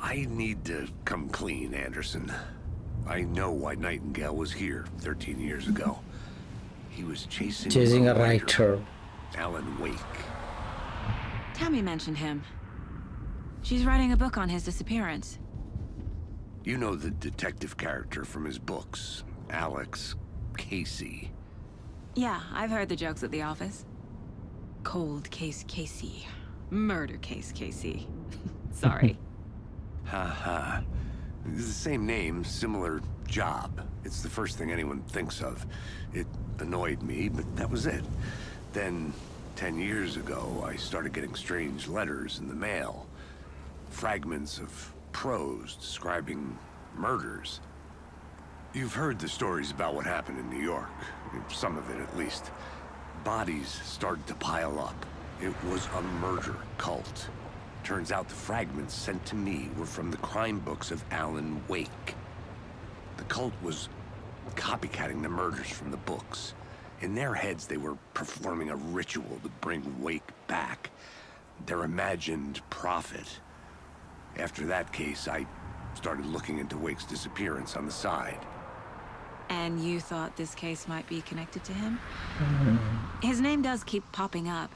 [SPEAKER 4] I need to come clean, Anderson. I know why Nightingale was here 13 years ago. He was chasing
[SPEAKER 1] a writer.
[SPEAKER 4] Alan Wake.
[SPEAKER 2] Tammy mentioned him. She's writing a book on his disappearance.
[SPEAKER 4] You know the detective character from his books, Alex Casey.
[SPEAKER 2] Yeah, I've heard the jokes at the office. Cold case Casey. Murder case Casey. Sorry.
[SPEAKER 4] Ha ha. It's the same name, similar job. It's the first thing anyone thinks of. It annoyed me, but that was it. Then, 10 years ago, I started getting strange letters in the mail. Fragments of prose describing murders. You've heard the stories about what happened in New York. Some of it, at least. Bodies started to pile up. It was a murder cult. Turns out the fragments sent to me were from the crime books of Alan Wake. The cult was copycatting the murders from the books. In their heads, they were performing a ritual to bring Wake back. Their imagined prophet. After that case, I started looking into Wake's disappearance on the side.
[SPEAKER 2] And you thought this case might be connected to him? His name does keep popping up.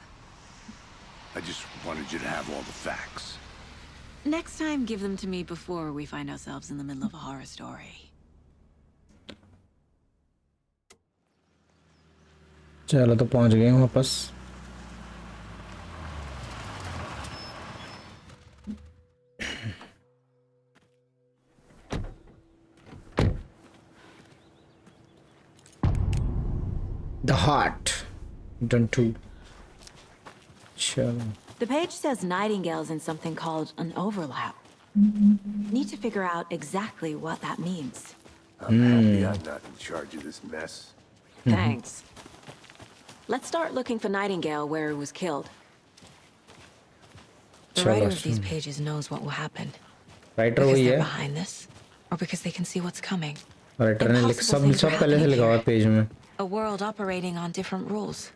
[SPEAKER 4] I just wanted you to have all the facts.
[SPEAKER 2] Next time, give them to me before we find ourselves in the middle of a horror story.
[SPEAKER 1] चलो तो पहुंच गए वापस. The heart. Done too. Sure.
[SPEAKER 2] The page says Nightingale's in something called an overlap. Need to figure out exactly what that means.
[SPEAKER 4] I'm happy I'm not in charge of this mess.
[SPEAKER 2] Thanks. Let's start looking for Nightingale where he was killed. The writer of these pages knows what will happen.
[SPEAKER 1] Writer
[SPEAKER 2] because
[SPEAKER 1] वही
[SPEAKER 2] they're
[SPEAKER 1] है.
[SPEAKER 2] behind this, or because they can see what's coming.
[SPEAKER 1] Writer ने लिख सब पहले से लिखा हुआ है पेज में.
[SPEAKER 2] A world operating on different rules.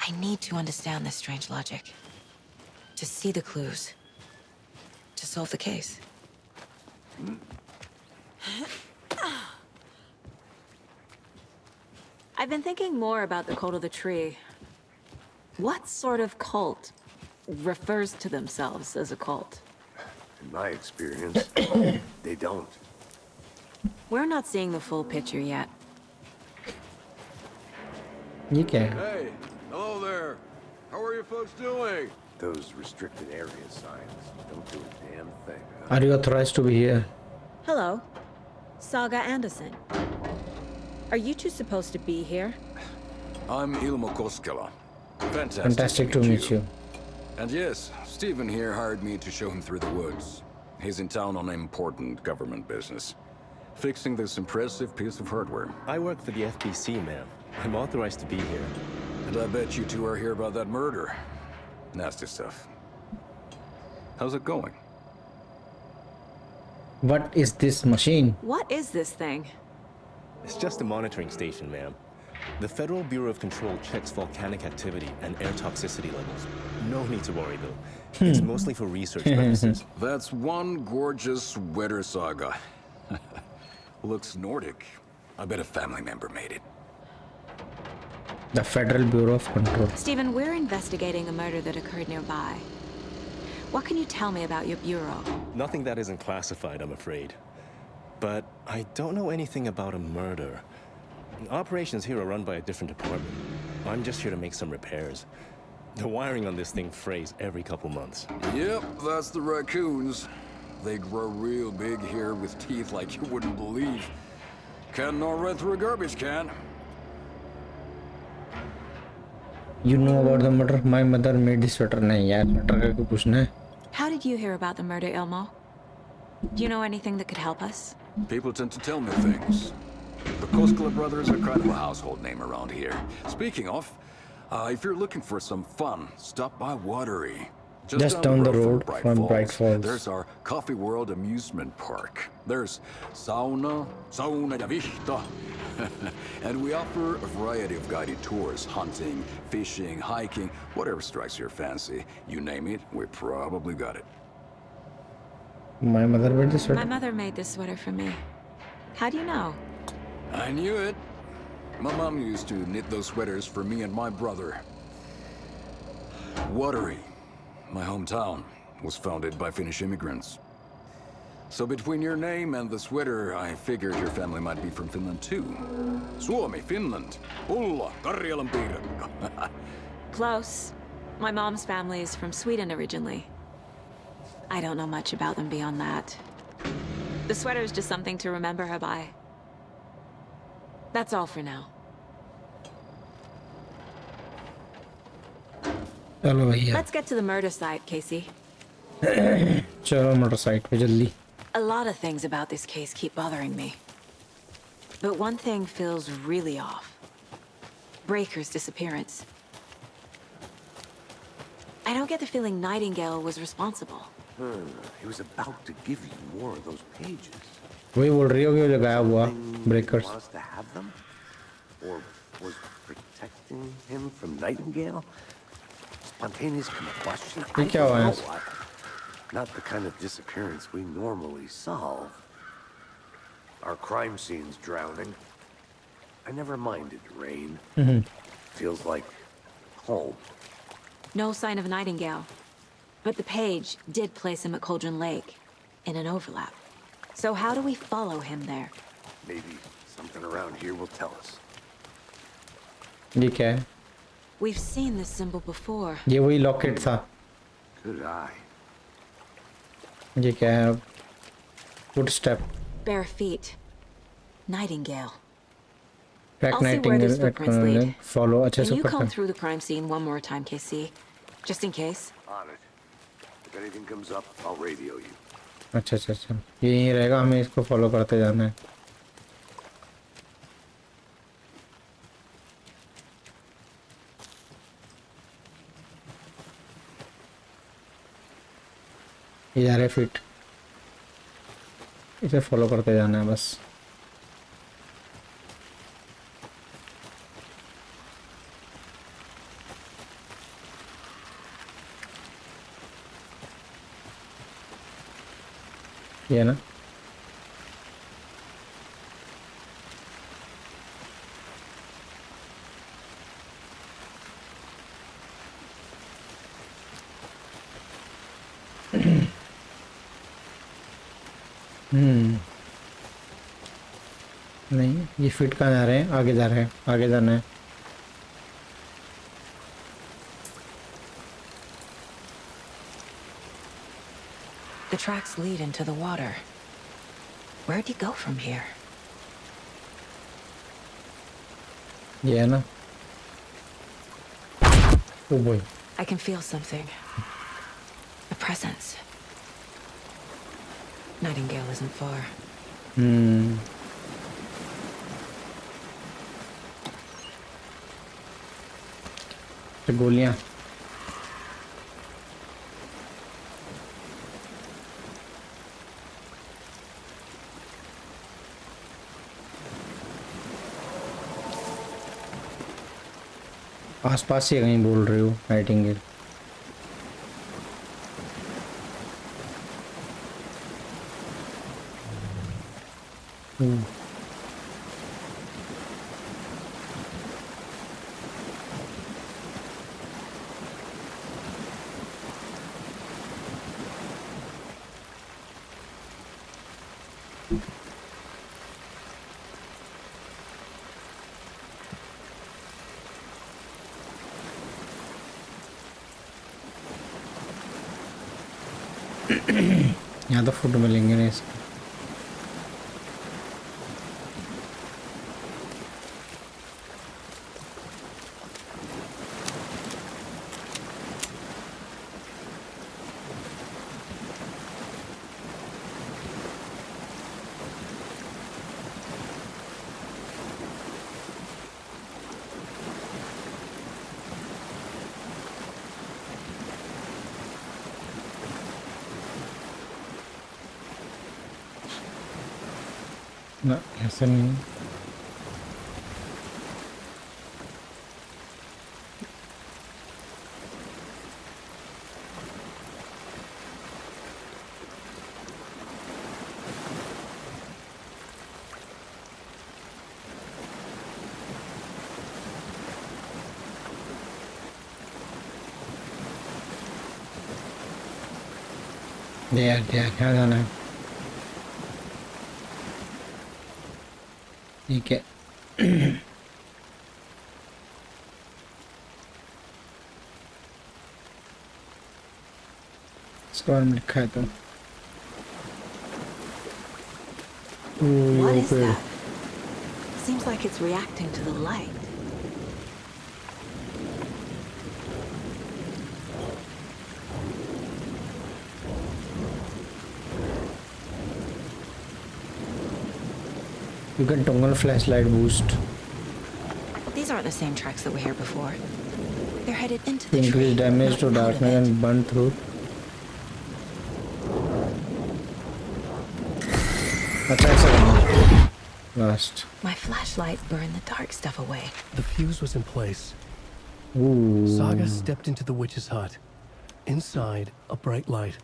[SPEAKER 2] I need to understand this strange logic. To see the clues. To solve the case. I've been thinking more about the cult of the tree. What sort of cult refers to themselves as a cult?
[SPEAKER 4] In my experience, they don't.
[SPEAKER 2] We're not seeing the full picture yet.
[SPEAKER 1] ये क्या है?
[SPEAKER 14] Hey, hello there. How are you folks doing?
[SPEAKER 4] Those restricted area signs don't do a damn thing.
[SPEAKER 1] Are you authorized to be here?
[SPEAKER 2] Hello. Saga Anderson. Are you two supposed to be here?
[SPEAKER 18] I'm Ilmo Koskela.
[SPEAKER 1] Fantastic to meet you.
[SPEAKER 18] And yes, Stephen here hired me to show him through the woods. He's in town on important government business. Fixing this impressive piece of hardware.
[SPEAKER 19] I work for the FBC, ma'am. I'm authorized to be here.
[SPEAKER 18] And I bet you two are here about that murder. Nasty stuff. How's it going?
[SPEAKER 1] What is this machine?
[SPEAKER 2] What is this thing?
[SPEAKER 19] It's just a monitoring station, ma'am. The Federal Bureau of Control checks volcanic activity and air toxicity levels. No need to worry, though. It's mostly for research purposes.
[SPEAKER 18] That's one gorgeous weather saga. Looks Nordic. I bet a family member made it.
[SPEAKER 1] The Federal Bureau of Control.
[SPEAKER 2] Stephen, we're investigating a murder that occurred nearby. What can you tell me about your bureau?
[SPEAKER 19] Nothing that isn't classified, I'm afraid. But I don't know anything about a murder. Operations here are run by a different department. I'm just here to make some repairs. The wiring on this thing frays every couple months.
[SPEAKER 18] Yep, that's the raccoons. They grow real big here with teeth like you wouldn't believe. Can't gnaw right through a garbage can.
[SPEAKER 1] You know about the murder? My mother made this sweater. नहीं यार, sweater का क्यों पूछना है?
[SPEAKER 2] How did you hear about the murder, Ilmo? Do you know anything that could help us?
[SPEAKER 18] People tend to tell me things. The Koskela brothers are kind of a household name around here. Speaking of, if you're looking for some fun, stop by Watery.
[SPEAKER 1] Just down the road from Bright Falls.
[SPEAKER 18] There's our Coffee World amusement park. There's sauna ja vihta. And we offer a variety of guided tours, hunting, fishing, hiking, whatever strikes your fancy. You name it, we probably got it.
[SPEAKER 1] My mother made this sweater.
[SPEAKER 2] My mother made this sweater for me. How do you know?
[SPEAKER 18] I knew it. My mom used to knit those sweaters for me and my brother. Watery, my hometown, was founded by Finnish immigrants. So between your name and the sweater, I figured your family might be from Finland too. Suomi, Finland. Ulla, Karjalan piirakka.
[SPEAKER 2] Close. My mom's family is from Sweden originally. I don't know much about them beyond that. The sweater is just something to remember her by. That's all for now.
[SPEAKER 1] चलो भैया.
[SPEAKER 2] Let's get to the murder site, Casey.
[SPEAKER 1] चलो murder site पे जल्दी.
[SPEAKER 2] A lot of things about this case keep bothering me. But one thing feels really off. Breaker's disappearance. I don't get the feeling Nightingale was responsible.
[SPEAKER 4] He was about to give you more of those pages.
[SPEAKER 1] वही बोल रही होगी वो जो गायब हुआ. Breakers.
[SPEAKER 4] Want us to have them? Or was protecting him from Nightingale? Spontaneous combustion?
[SPEAKER 1] ये क्या हुआ है?
[SPEAKER 4] Not the kind of disappearance we normally solve. Our crime scene's drowning. I never minded rain. Feels like home.
[SPEAKER 2] No sign of Nightingale. But the page did place him at Cauldron Lake, in an overlap. So how do we follow him there?
[SPEAKER 4] Maybe something around here will tell us.
[SPEAKER 1] ये क्या है?
[SPEAKER 2] We've seen this symbol before.
[SPEAKER 1] ये वही locket था.
[SPEAKER 4] Good eye.
[SPEAKER 1] ये क्या है? Footstep.
[SPEAKER 2] Bare feet. Nightingale.
[SPEAKER 1] Track
[SPEAKER 2] I'll see where these
[SPEAKER 1] Nightingale.
[SPEAKER 2] footprints lead.
[SPEAKER 1] Follow. अच्छा
[SPEAKER 2] Can you
[SPEAKER 1] से
[SPEAKER 2] comb
[SPEAKER 1] करते.
[SPEAKER 2] through the crime scene one more time, KC? Just in case.
[SPEAKER 4] On it. If anything comes up, I'll radio you.
[SPEAKER 1] अच्छा अच्छा अच्छा. ये यहीं रहेगा, हमें इसको फॉलो करते जाना है. ये जा रहे फिट. इसे फॉलो करते जाना है बस. ये ना. नहीं, ये फिट कहाँ जा रहे हैं? आगे जा रहे हैं. आगे जाना है.
[SPEAKER 2] The tracks lead into the water. Where'd he go from here?
[SPEAKER 1] ये है ना. Oh boy.
[SPEAKER 2] I can feel something. A presence. Nightingale isn't far.
[SPEAKER 1] तो गोलियां. आसपास से कहीं बोल रहे हो नाइटिंगेल. यहाँ तो फूड मिलेंगे ना इसके। ना ऐसा नहीं। यार क्या जाना है? ठीक है। इसके बारे में लिखा है तो
[SPEAKER 2] What is that? Seems like it's reacting to the light.
[SPEAKER 1] You can toggle flashlight boost.
[SPEAKER 2] These aren't the same tracks that were here before. They're headed into the
[SPEAKER 1] Increase
[SPEAKER 2] tree,
[SPEAKER 1] damage
[SPEAKER 2] not
[SPEAKER 1] to
[SPEAKER 2] out of
[SPEAKER 1] darkness
[SPEAKER 2] it.
[SPEAKER 1] and burn through. Last.
[SPEAKER 2] My flashlight burned the dark stuff away.
[SPEAKER 6] The fuse was in place.
[SPEAKER 1] Ooh.
[SPEAKER 6] Saga stepped into the witch's hut. Inside, a bright light.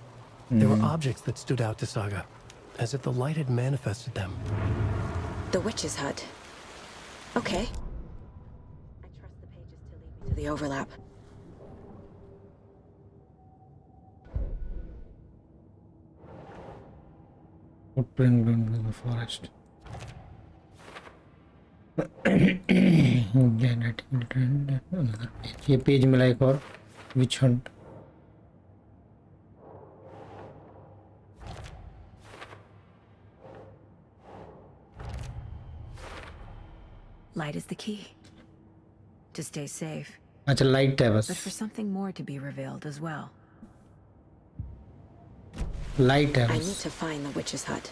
[SPEAKER 6] There were objects that stood out to Saga, as if the light had manifested them.
[SPEAKER 2] The witch's hut. Okay. I trust the pages to lead me to the overlap.
[SPEAKER 1] Footprint in the forest. ये page मिला एक और witch hunt.
[SPEAKER 2] Light is the key. To stay safe.
[SPEAKER 1] अच्छा light है बस।
[SPEAKER 2] But for something more to be revealed as well.
[SPEAKER 1] Light है
[SPEAKER 2] I
[SPEAKER 1] बस।
[SPEAKER 2] need to find the witch's hut.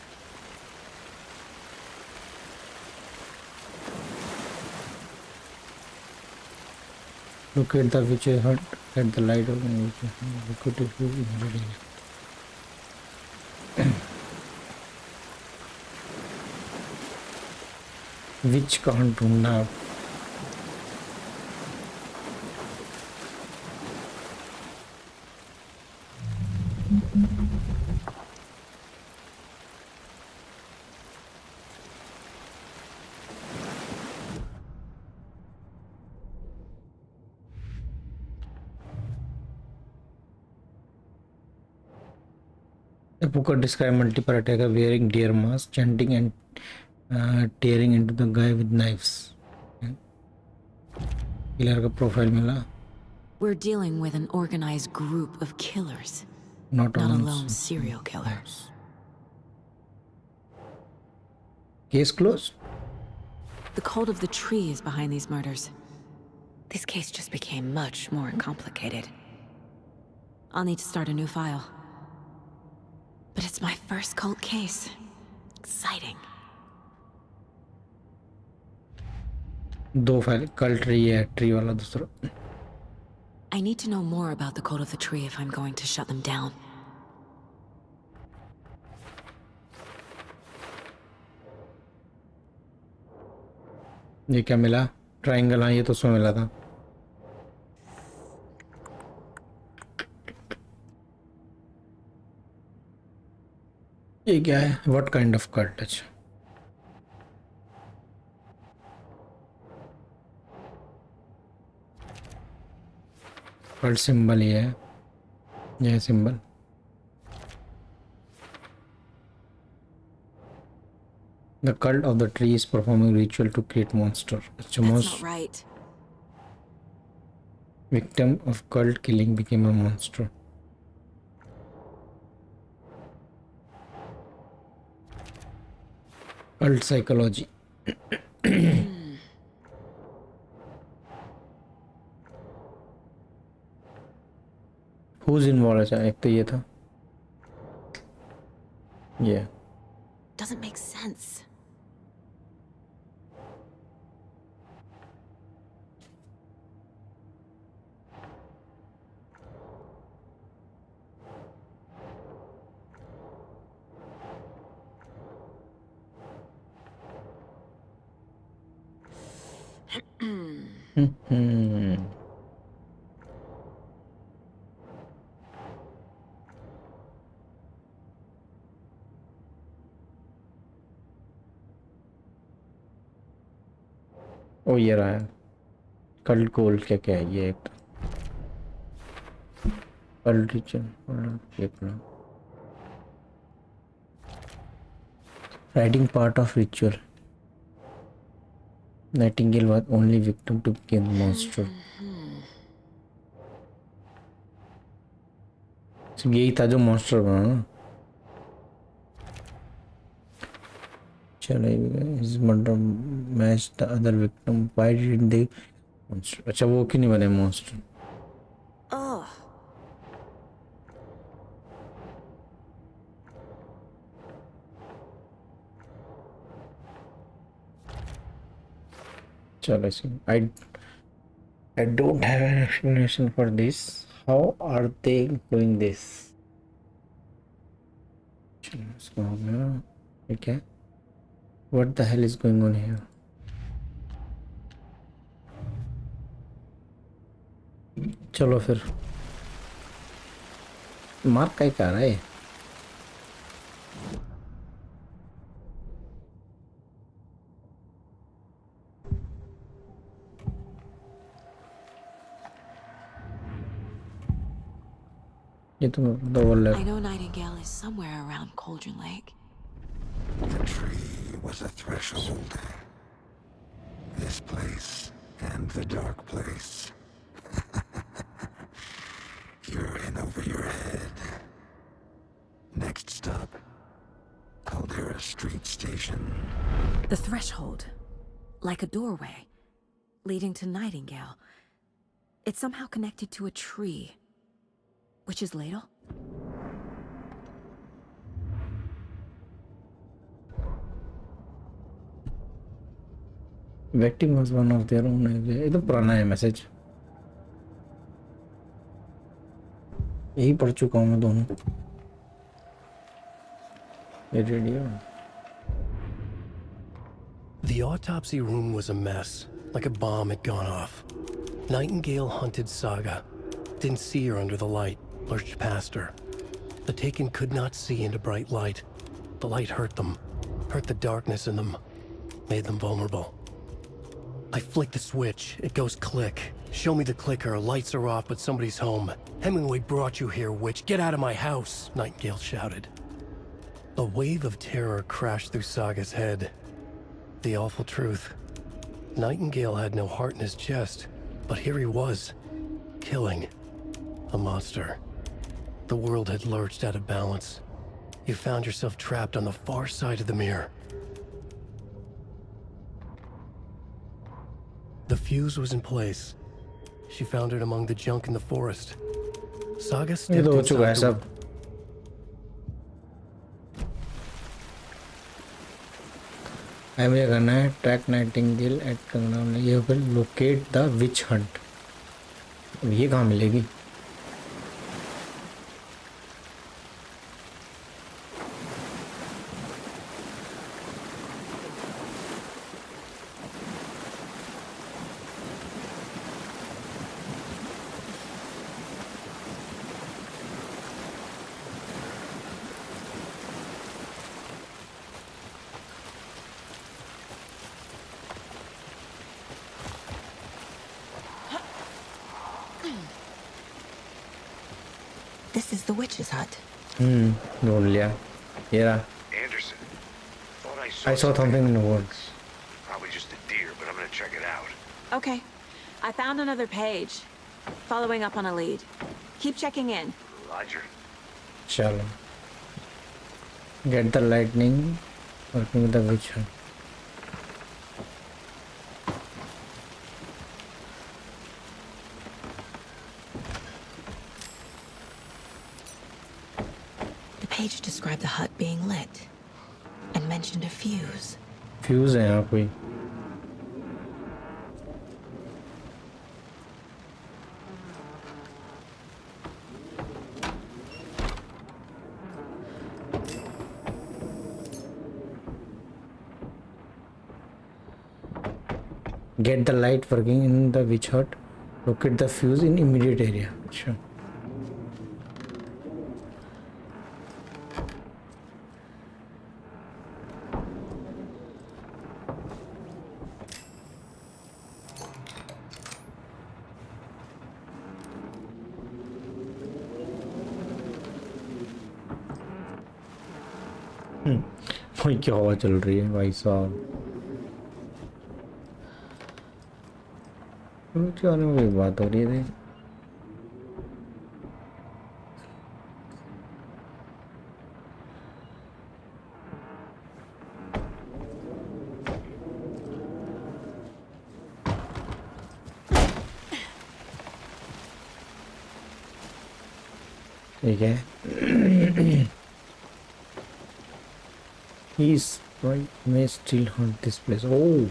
[SPEAKER 1] Locate the witch's hut at the light of the witch's hut. Locate it immediately. विच कहाँ ढूंढना है? The book describes multiple attackers wearing deer masks, chanting and tearing into the guy with knives. Killer का profile मिला.
[SPEAKER 2] We're dealing with an organized group of killers,
[SPEAKER 1] Not
[SPEAKER 2] a
[SPEAKER 1] alone
[SPEAKER 2] lone serial killer.
[SPEAKER 1] Case closed.
[SPEAKER 2] The cult of the tree is behind these murders. This case just became much more complicated. I'll need to start a new file. But it's my first cult case. Exciting.
[SPEAKER 1] दो file कल tree है tree वाला दूसरा.
[SPEAKER 2] I need to know more about the code of the tree if I'm going to shut them down.
[SPEAKER 1] ये क्या मिला? Triangle. हाँ ये तो उसमें मिला था. ये क्या है? What kind of cut? अच्छा कट सिंबल ये है. ये symbol The cult of the tree is performing ritual to create monster.
[SPEAKER 2] That's not right.
[SPEAKER 1] Victim of cult killing became a monster. Cult psychology. Who's involved? अच्छा एक तो ये था. Yeah.
[SPEAKER 2] Doesn't make sense.
[SPEAKER 1] ओ ये रहा है. कल्ट गोल क्या क्या है ये एक कल्ट रिचुअल ये अपना writing part of ritual. Nightingale was only victim to become monster. यही था जो मॉन्स्टर बना ना. चलो his murder matched the other victim. Why didn't they monster? अच्छा वो क्यों नहीं बने मॉन्स्टर? चलो I don't have an explanation for this. How are they doing this? Okay. What the hell is going on here? चलो फिर mark का ही कर रहा है. I
[SPEAKER 2] know Nightingale is somewhere around Cauldron Lake.
[SPEAKER 5] The tree was a threshold. This place and the dark place. You're in over your head. Next stop, Caldera Street Station.
[SPEAKER 2] The threshold, like a doorway, leading to Nightingale. It's somehow connected to a tree. Witch's ladle?
[SPEAKER 1] Victim was one of their own. ये तो पुराना है message. यही पढ़ चुका हूँ मैं दोनों. ये radio.
[SPEAKER 6] The autopsy room was a mess, like a bomb had gone off. Nightingale hunted Saga. Didn't see her under the light. Lurched past her. The Taken could not see into bright light. The light hurt them. Hurt the darkness in them. Made them vulnerable. I flick the switch. It goes click. Show me the clicker. Lights are off, but somebody's home. Hemingway brought you here, witch. Get out of my house, Nightingale shouted. A wave of terror crashed through Saga's head. The awful truth. Nightingale had no heart in his chest, but here he was, killing a monster. The world had lurched out of balance. You found yourself trapped on the far side of the mirror. The fuse was in place. She found it among the junk in the forest. Saga stepped inside the...
[SPEAKER 1] हमें करना है track Nightingale at Kangana. ये will locate the witch hunt. ये कहाँ मिलेगी?
[SPEAKER 2] This is the witch's hut.
[SPEAKER 1] ढूंढ लिया. ये रहा.
[SPEAKER 4] Anderson, thought I
[SPEAKER 1] I saw something in the woods.
[SPEAKER 4] Probably just a deer, but I'm gonna check it out.
[SPEAKER 2] Okay. I found another page. Following up on a lead. Keep checking in.
[SPEAKER 4] Roger.
[SPEAKER 1] Chalo. Get the lightning. Working with the witch hunt.
[SPEAKER 2] The page described the hut being lit and mentioned a fuse.
[SPEAKER 1] Fuse है यहाँ कोई. Get the light working in the witch hut. Locate the fuse in immediate area. Sure. भाई क्या हवा चल रही है भाई साहब. क्या में बात हो रही है. ठीक है. He's right. May still haunt this place. Oh.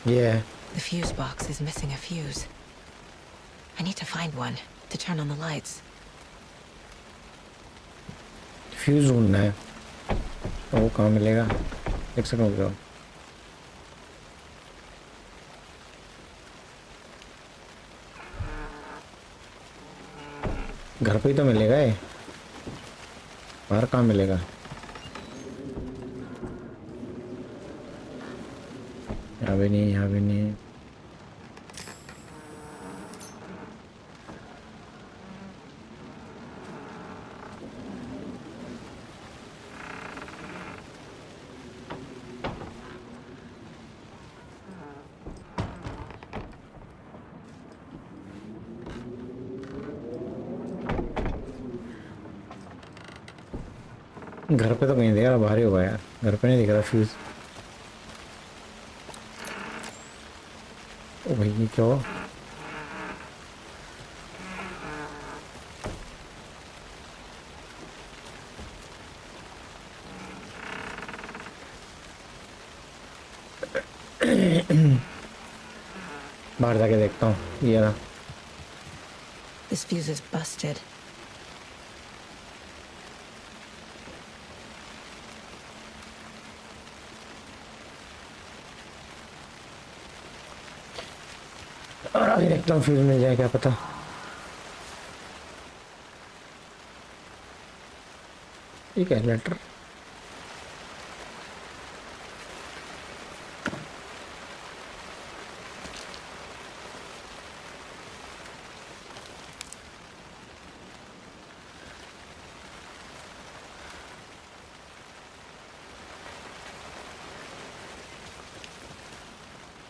[SPEAKER 1] Yeah.
[SPEAKER 2] The fuse box is missing a fuse. I need to find one to turn on the lights.
[SPEAKER 1] Fuse ढूंढना है. वो कहाँ मिलेगा? एक सेकंड रुक जाओ. घर पे ही तो मिलेगा ये. बाहर कहाँ मिलेगा? यहाँ भी नहीं, यहाँ भी नहीं. घर पे तो कहीं दिख रहा, बाहर ही होगा यार. घर पे नहीं दिख रहा फ्यूज. ओ भाई ये क्या हुआ? बाहर जाके देखता हूँ. ये ना.
[SPEAKER 2] This fuse is busted.
[SPEAKER 1] और आगे देखता हूँ फ्यूज मिल जाए, क्या पता. ठीक है. Letter.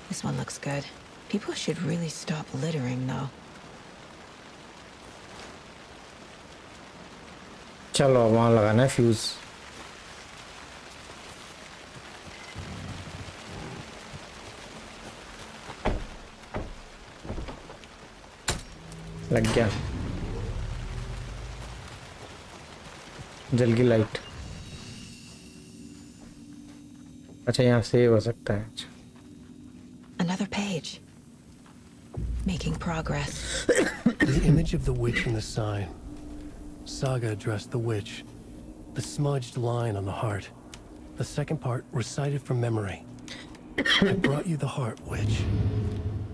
[SPEAKER 2] This one looks good. People should really stop littering, though.
[SPEAKER 1] चलो वहाँ लगाना है फ्यूज. लग गया. जल गई लाइट. अच्छा यहाँ सेव हो सकता है. अच्छा.
[SPEAKER 2] Another page. Making progress.
[SPEAKER 6] The image of the witch in the sign. Saga addressed the witch. The smudged line on the heart. The second part recited from memory. I brought you the heart, witch.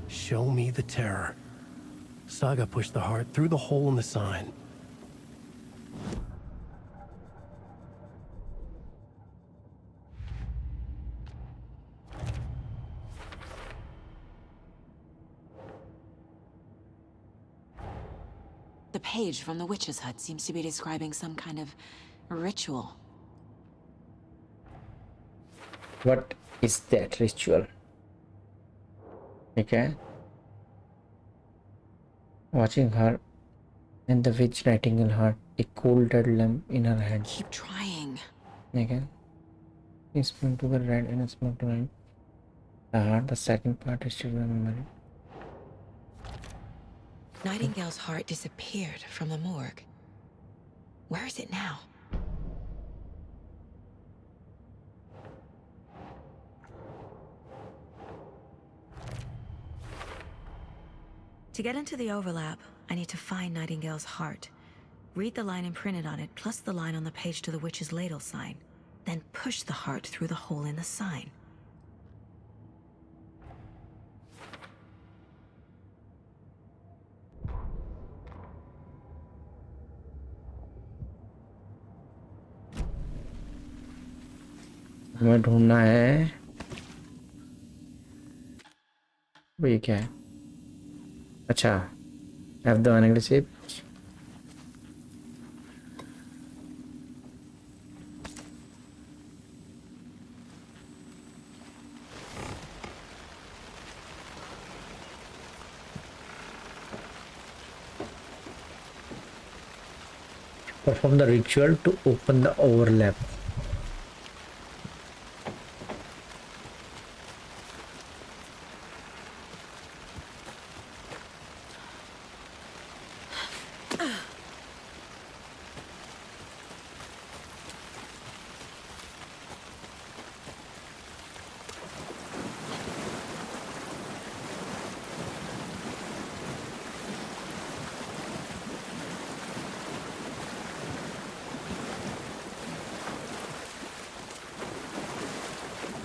[SPEAKER 6] Show me the terror. Saga pushed the heart through the hole in the sign.
[SPEAKER 2] The page from the witch's hut seems to be describing some kind of ritual.
[SPEAKER 1] What is that ritual? Okay. Watching her and the witch nightingale heart, a cold dead lamp in her hand.
[SPEAKER 2] Keep trying.
[SPEAKER 1] Okay. He spun to the right and smoke to right. The heart, the second part is still memory.
[SPEAKER 2] Nightingale's heart disappeared from the morgue. Where is it now? To get into the overlap, I need to find Nightingale's heart. Read the line imprinted on it, plus the line on the page to the witch's ladle sign. Then push the heart through the hole in the sign.
[SPEAKER 1] हमें ढूंढना है वो ये क्या है अच्छा have the unagressive perform the ritual to open the overlap.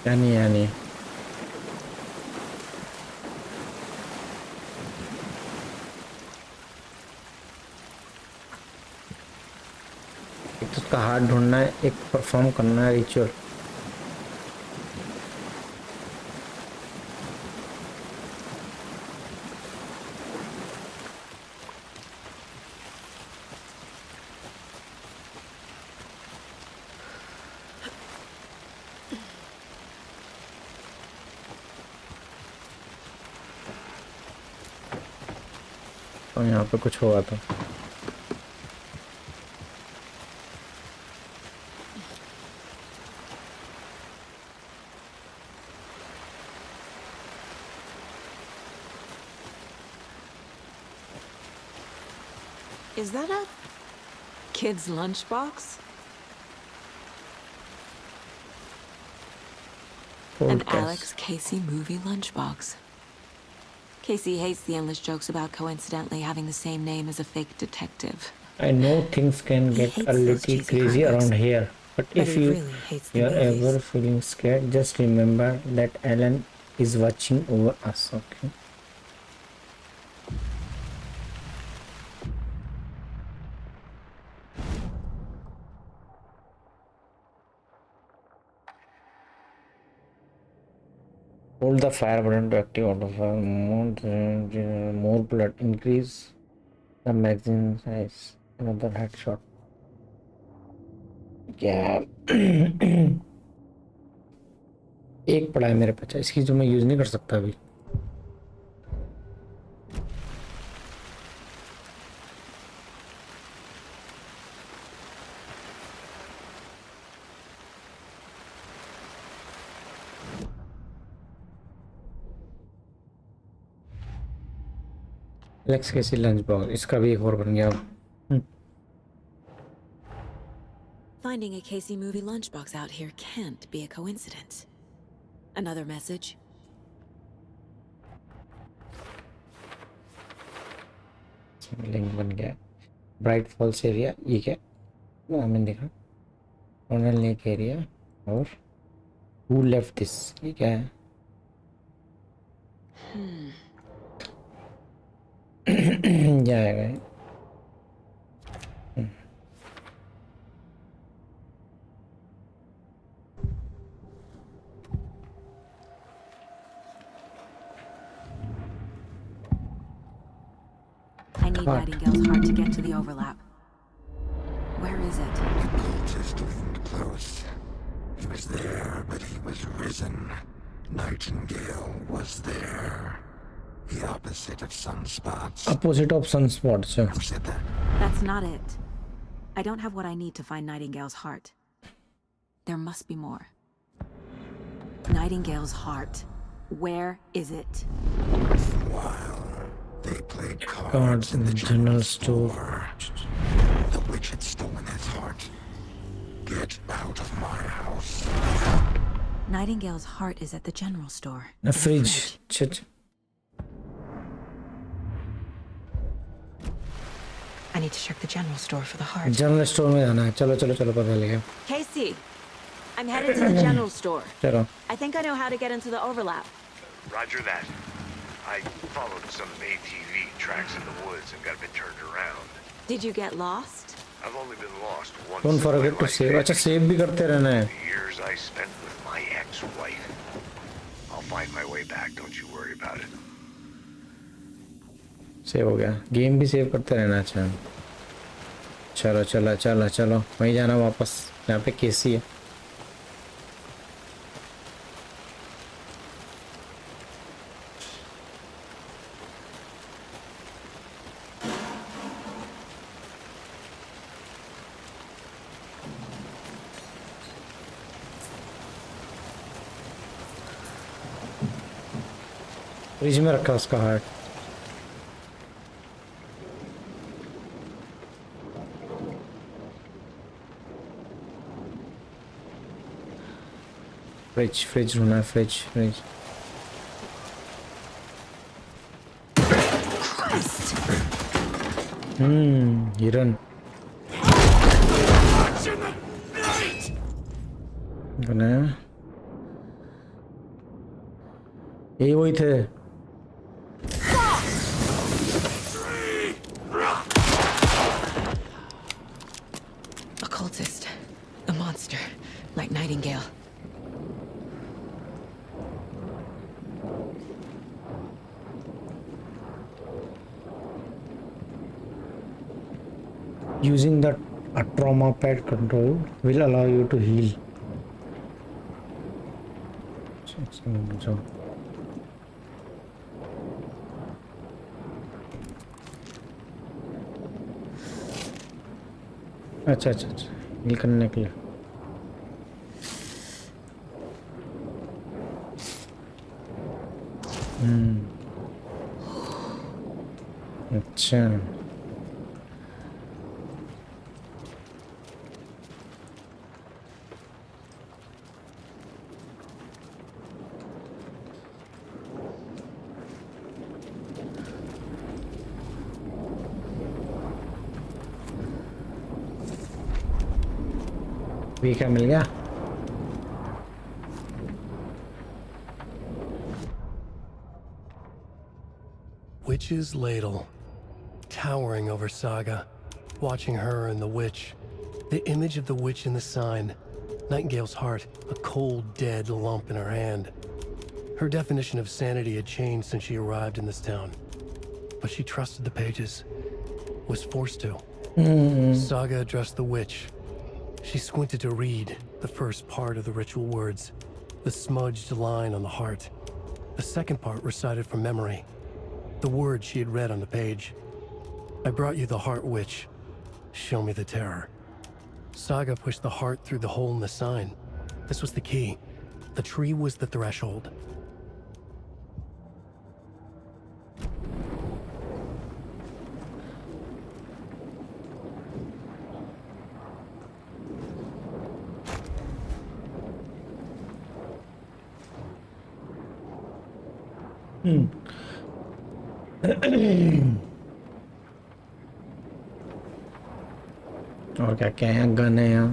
[SPEAKER 1] Yani एक तो उसका हाथ ढूंढना है एक परफॉर्म करना है रिचुअल तो यहाँ पे कुछ होगा तो
[SPEAKER 2] Is that a kid's lunchbox? An Alex Casey movie lunchbox. Casey hates the endless jokes about coincidentally having the same name as a fake detective.
[SPEAKER 1] I know things can get a little crazy around here, but if you're ever feeling scared, just remember that Alan is watching over us, okay? Hold the fire button to active auto fire. More blood. Increase the magazine size. Another headshot. क्या एक पड़ा है मेरे पास इसकी जो मैं use नहीं कर सकता अभी एलेक्स कैसी लंच बॉक्स इसका भी एक और बन गया
[SPEAKER 2] Finding a Casey movie lunchbox out here can't be a coincidence. Another message.
[SPEAKER 1] Link बन गया ब्राइट फॉल्स एरिया ये क्या मैंने देखा ऑनलाइन लेक एरिया और हु लेफ्ट दिस ये क्या है जाएगा
[SPEAKER 2] I need need Nightingale's heart to get to the overlap. Where is it?
[SPEAKER 5] The cultist wasn't close. He was there, but he was risen. Nightingale was there. The opposite of sunspots.
[SPEAKER 1] Opposite of sunspots.
[SPEAKER 5] Who said that?
[SPEAKER 2] That's not it. I don't have what I need to find Nightingale's heart. There must be more. Nightingale's heart. Where is it?
[SPEAKER 5] While they played cards in the general store, the witch had stolen his heart. Get out of my house.
[SPEAKER 2] Nightingale's heart is at the general store.
[SPEAKER 1] A fridge.
[SPEAKER 2] I need to check the general store for the heart.
[SPEAKER 1] General store में जाना है. चलो चलो चलो पता लगे.
[SPEAKER 2] Casey, I'm headed to the general store.
[SPEAKER 1] चलो.
[SPEAKER 2] I think I know how to get into the overlap.
[SPEAKER 4] Roger that. I followed some ATV tracks in the woods and got a bit turned around.
[SPEAKER 2] Did you get lost?
[SPEAKER 4] I've only been lost once.
[SPEAKER 1] Don't forget to save. अच्छा save भी करते रहना है.
[SPEAKER 4] The years I spent with my ex-wife. I'll find my way back. Don't you worry about it.
[SPEAKER 1] Save हो गया. Game भी save करते रहना. अच्छा चलो चलो चलो चलो वहीं जाना वापस. यहाँ पे केसी है. फ्रिज में रखा उसका हार्ट. फ्रिज होना है. फ्रिज. हिरन. ये वही थे.
[SPEAKER 2] A cultist. A monster. Like Nightingale.
[SPEAKER 1] Using the trauma pad control will allow you to heal. So. अच्छा अच्छा अच्छा heal करने के लिए. अच्छा क्या मिल गया.
[SPEAKER 6] Witch's ladle, towering over Saga, watching her and the witch. The image of the witch in the sign, Nightingale's heart, a cold, dead lump in her hand. Her definition of sanity had changed since she arrived in this town, but she trusted the pages, was forced to. Saga addressed the witch. She squinted to read the first part of the ritual words, the smudged line on the heart. The second part recited from memory, the words she had read on the page. I brought you the heart, witch. Show me the terror. Saga pushed the heart through the hole in the sign. This was the key. The tree was the threshold.
[SPEAKER 1] और क्या क्या है. Gun है यहाँ.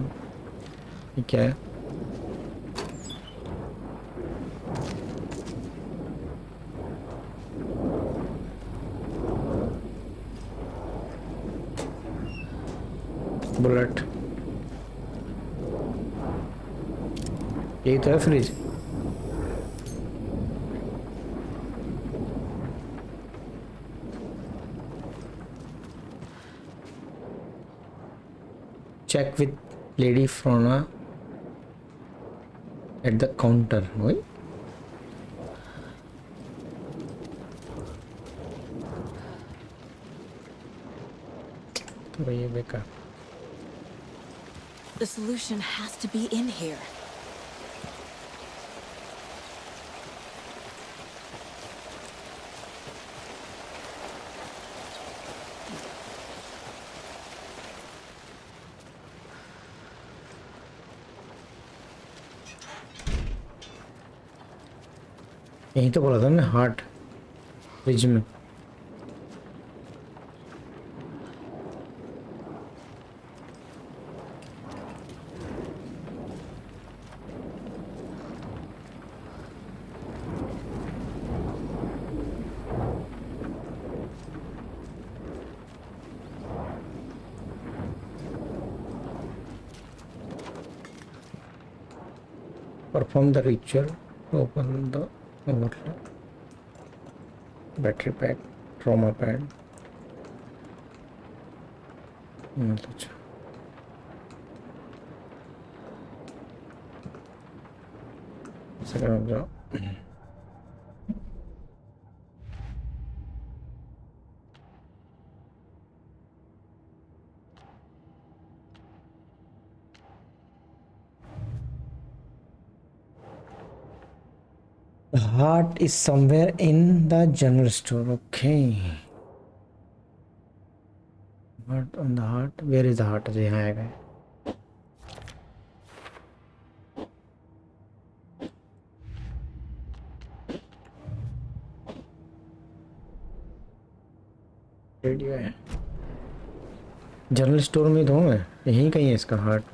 [SPEAKER 1] ये क्या है. Bullet. यही तो है fridge. check with Lady Frona at the counter. Wait. तो ये बेकार.
[SPEAKER 2] The solution has to be in here.
[SPEAKER 1] यही तो बोला था ना हार्ट फ्रिज में. Perform the ritual to open the overload. Battery pack, trauma pad. अच्छा. सेकंड जाओ. The heart is somewhere in the general store. Okay. Heart on the heart. Where is the heart? जी हाँ है. Radio है. General store में तो है. यहीं कहीं है इसका हार्ट.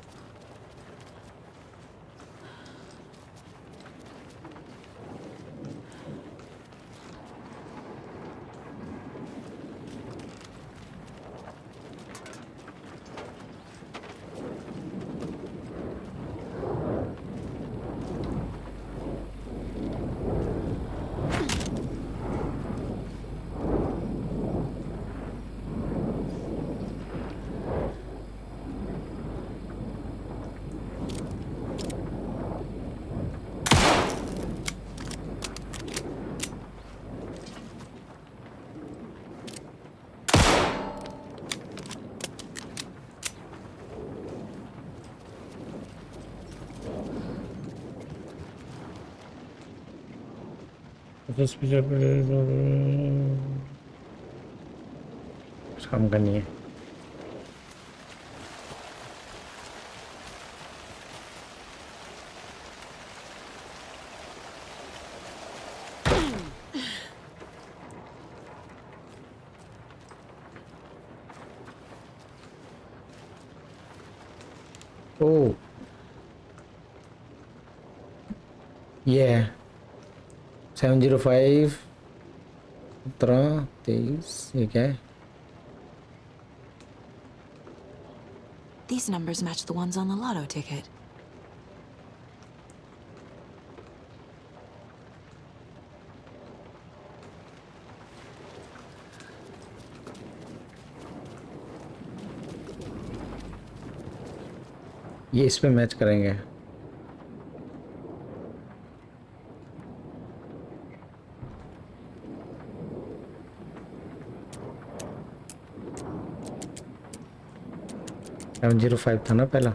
[SPEAKER 1] काम करनी है. Oh, yeah. 705 17 ये क्या है?
[SPEAKER 2] These numbers match the ones on the lotto ticket.
[SPEAKER 1] ये इस पे मैच करेंगे. 705 था ना पहला.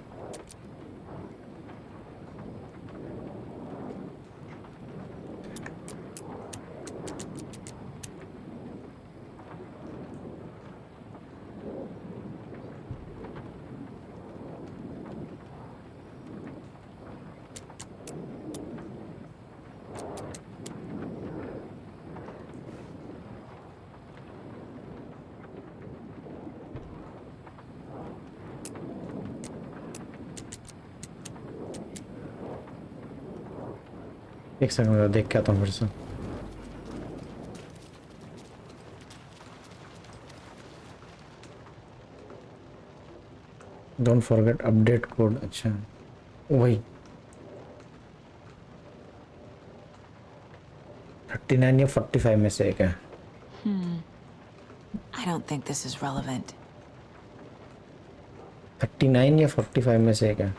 [SPEAKER 1] एक सेकंड देख के आता हूँ फिर से. Don't forget update code. अच्छा वही 39 या 45 में से एक है.
[SPEAKER 2] I don't think this is relevant.
[SPEAKER 1] 39 या 45 में से एक है।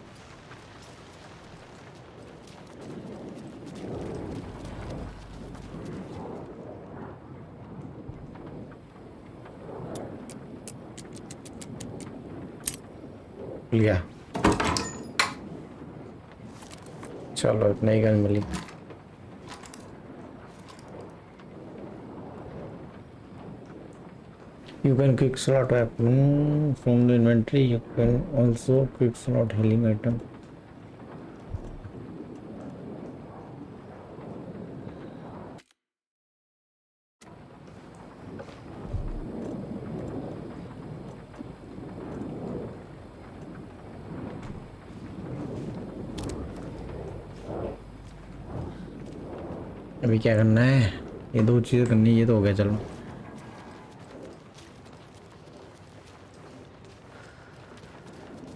[SPEAKER 1] लिया, चलो एक नई गन मिली। You can quick slot weapon from the inventory. You can also quick slot healing item. अभी क्या करना है? ये दो चीज़ें करनी है, ये तो हो गया। चलो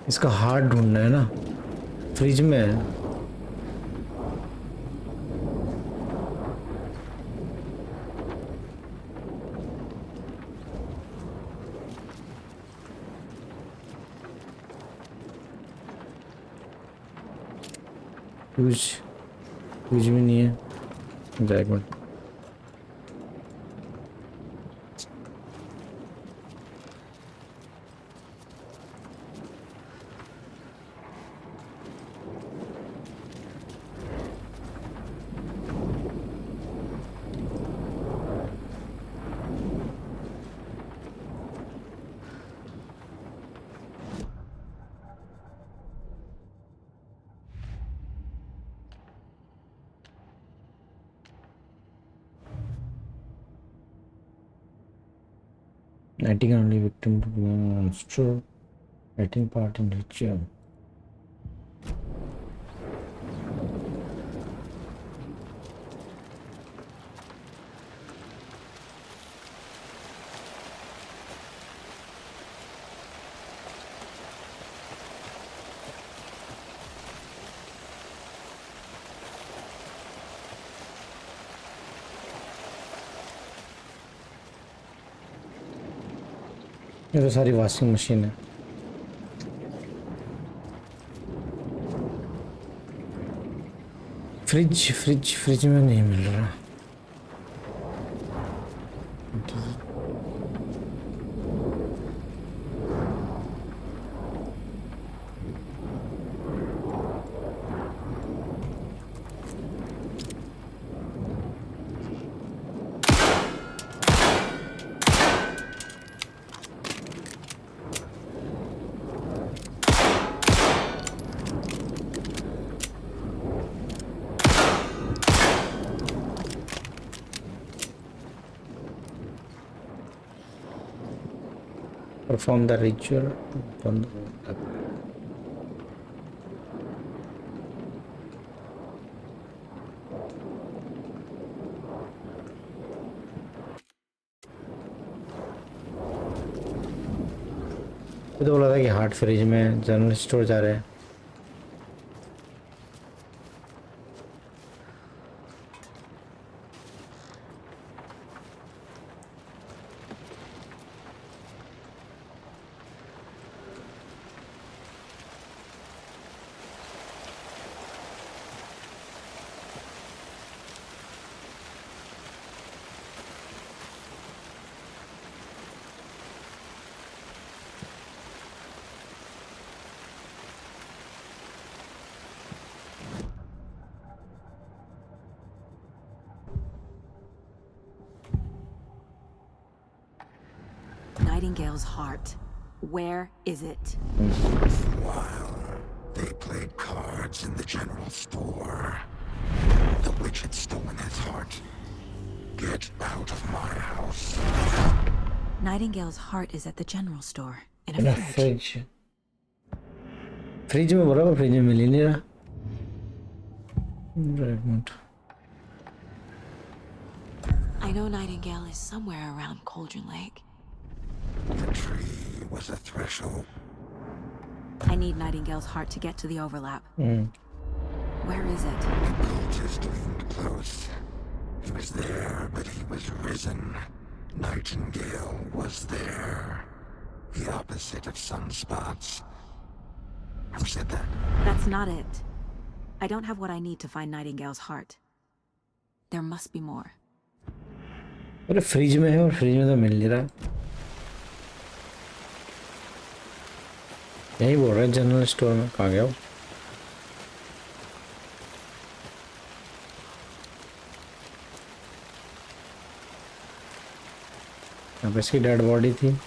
[SPEAKER 1] इसका हार्ट ढूंढना है ना, फ्रिज में है। फ्रिज भी नहीं है। एक minute, nighting only victim to be a monster, taking part in ritual. ये तो सारी वॉशिंग मशीन है। फ्रिज में नहीं मिल रहा। Perform the ritual. ये तो बोला था कि हार्ट फ्रिज में, जनरल स्टोर जा रहे हैं।
[SPEAKER 2] Nightingale's heart. Where is it?
[SPEAKER 5] While they played cards in the general store, the witch had stolen his heart. Get out of my house.
[SPEAKER 2] Nightingale's heart is at the general store in a fridge.
[SPEAKER 1] Fridge में बोला, fridge में मिल ही नहीं रहा। एक minute.
[SPEAKER 2] I know Nightingale is somewhere around Cauldron Lake.
[SPEAKER 5] The tree was a threshold.
[SPEAKER 2] I need Nightingale's heart to get to the overlap. Where is it?
[SPEAKER 5] The cultist leaned close. He was there, but he was risen. Nightingale was there. The opposite of sunspots. Who said that?
[SPEAKER 2] That's not it. I don't have what I need to find Nightingale's heart. There must be more.
[SPEAKER 1] अरे fridge में है और fridge में तो मिल नहीं रहा. यही बोल रहा है जनरल स्टोर में. कहाँ गया वो? यहाँ पे इसकी डेड बॉडी थी.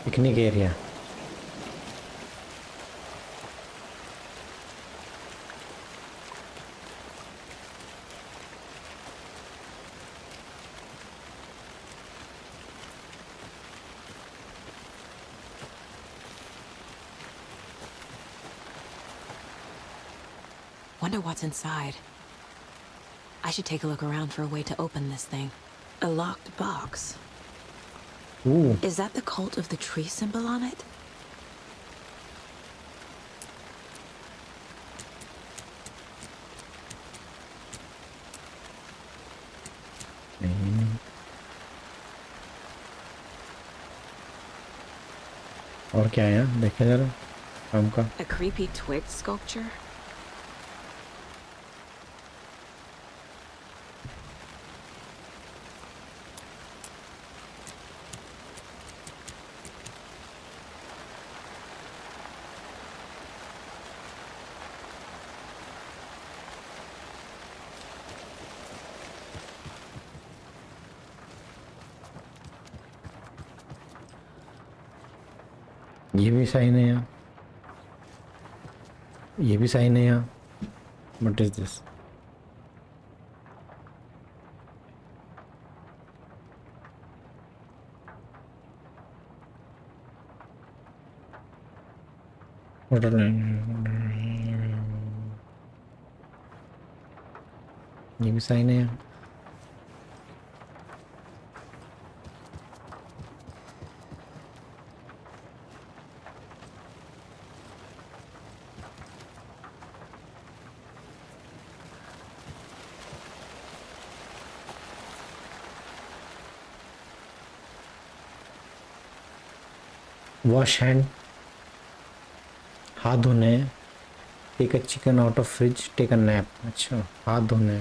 [SPEAKER 1] Picnic area.
[SPEAKER 2] Wonder what's inside. I should take a look around for a way to open this thing. A locked box.
[SPEAKER 1] Ooh.
[SPEAKER 2] Is that the cult of the tree symbol on it?
[SPEAKER 1] और क्या है यहाँ? देखें जरा काम का.
[SPEAKER 2] A creepy twig sculpture?
[SPEAKER 1] ये भी साइन है यहाँ. ये भी साइन है यहाँ. What is this? What are ये भी साइन है यहाँ. Wash hand. हाथ धोने. Take a chicken out of fridge. Take a nap. अच्छा हाथ धोने.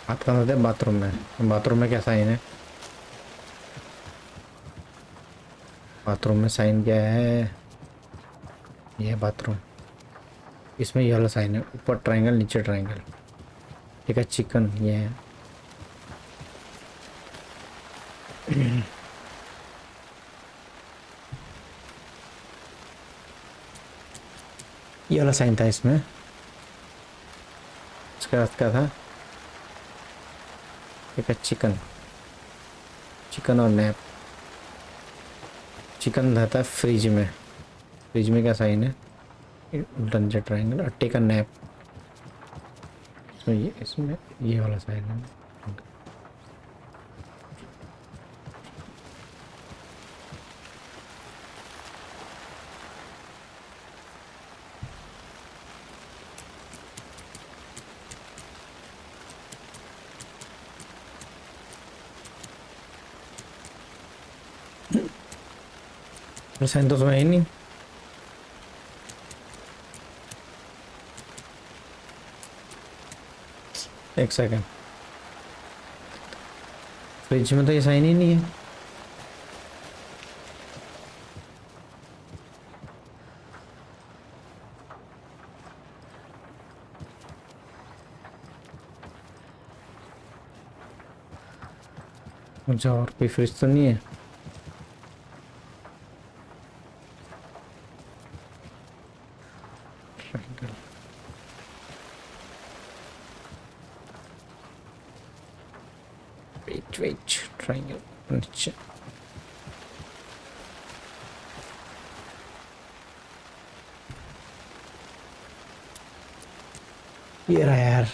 [SPEAKER 1] हाथ कहाँ धोते हैं? बाथरूम में. बाथरूम में क्या साइन है? बाथरूम में साइन क्या है? ये बाथरूम. इसमें ये वाला साइन है. ऊपर ट्रायंगल नीचे ट्रायंगल. Take a chicken. ये है. ये वाला साइन था इसमें. इसका अर्थ क्या था? एक चिकन. चिकन और नैप. चिकन रहता है फ्रिज में. फ्रिज में क्या साइन है? उल्टा ट्रायंगल. और टेक अ नैप. इसमें ये वाला साइन है. साइन तो उसमें है ही नहीं. एक सेकंड. फ्रिज में तो ये साइन ही नहीं है. अच्छा और कोई फ्रिज तो नहीं है. Wait, triangle. नीचे. ये रहा यार.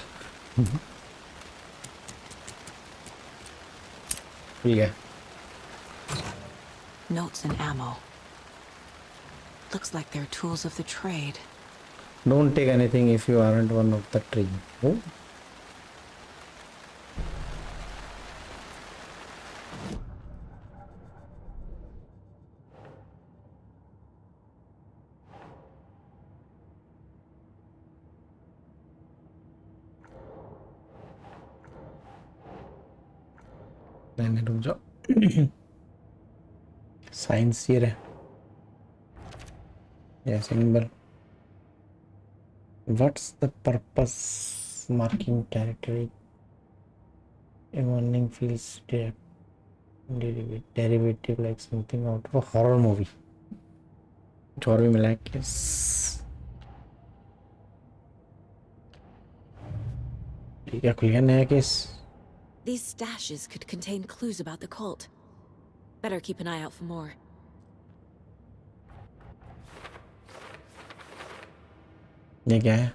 [SPEAKER 1] ठीक है.
[SPEAKER 2] Notes and ammo. Looks like they're tools of the trade.
[SPEAKER 1] Don't take anything if you aren't one of the tree. Oh. नहीं रुक जाओ. साइंस ये रहे. Yeah, symbol. What's the purpose? Marking territory. A warning feels derivative like something out of a horror movie. और भी मिला है case. ठीक है, खुल गया नया case.
[SPEAKER 2] These stashes could contain clues about the cult. Better keep an eye out for more.
[SPEAKER 1] ये क्या है?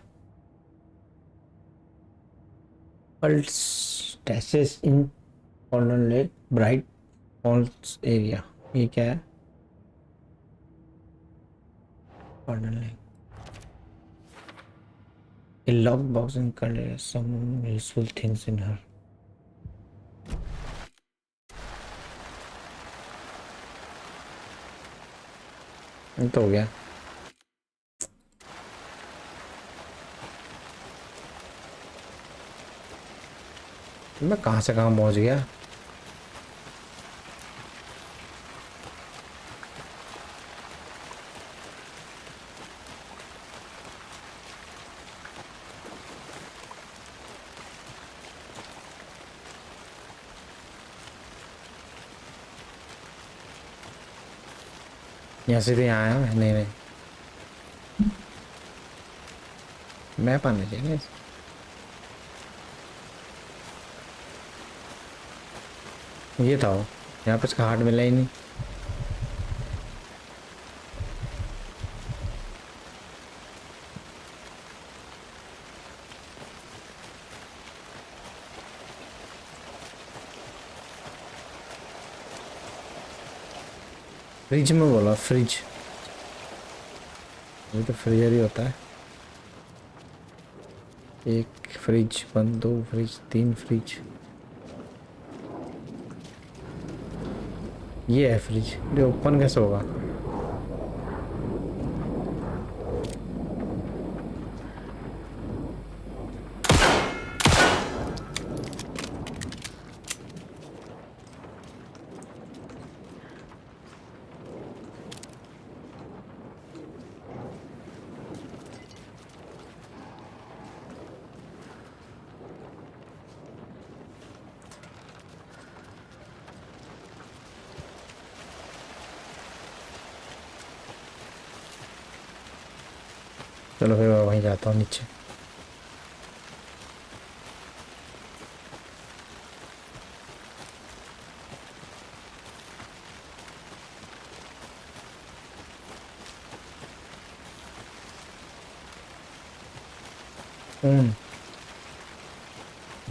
[SPEAKER 1] Cult stashes in Golden Lake Bright Falls area. ये क्या है? Golden Lake. A lockbox and contains some useful things in her. ये तो हो गया. मैं कहाँ से कहाँ पहुँच गया? यहाँ से भी आया है. नहीं नहीं, मैप आने चाहिए. ये था वो. यहाँ पे इसका हार्ट मिला ही नहीं. फ्रिज में बोला, फ्रिज. ये तो फ्रीजर ही होता है. एक फ्रिज, 1 2 फ्रिज, 3 फ्रिज. ये है फ्रिज. ये ओपन कैसे होगा? चलो फिर मैं वहीं जाता हूँ नीचे.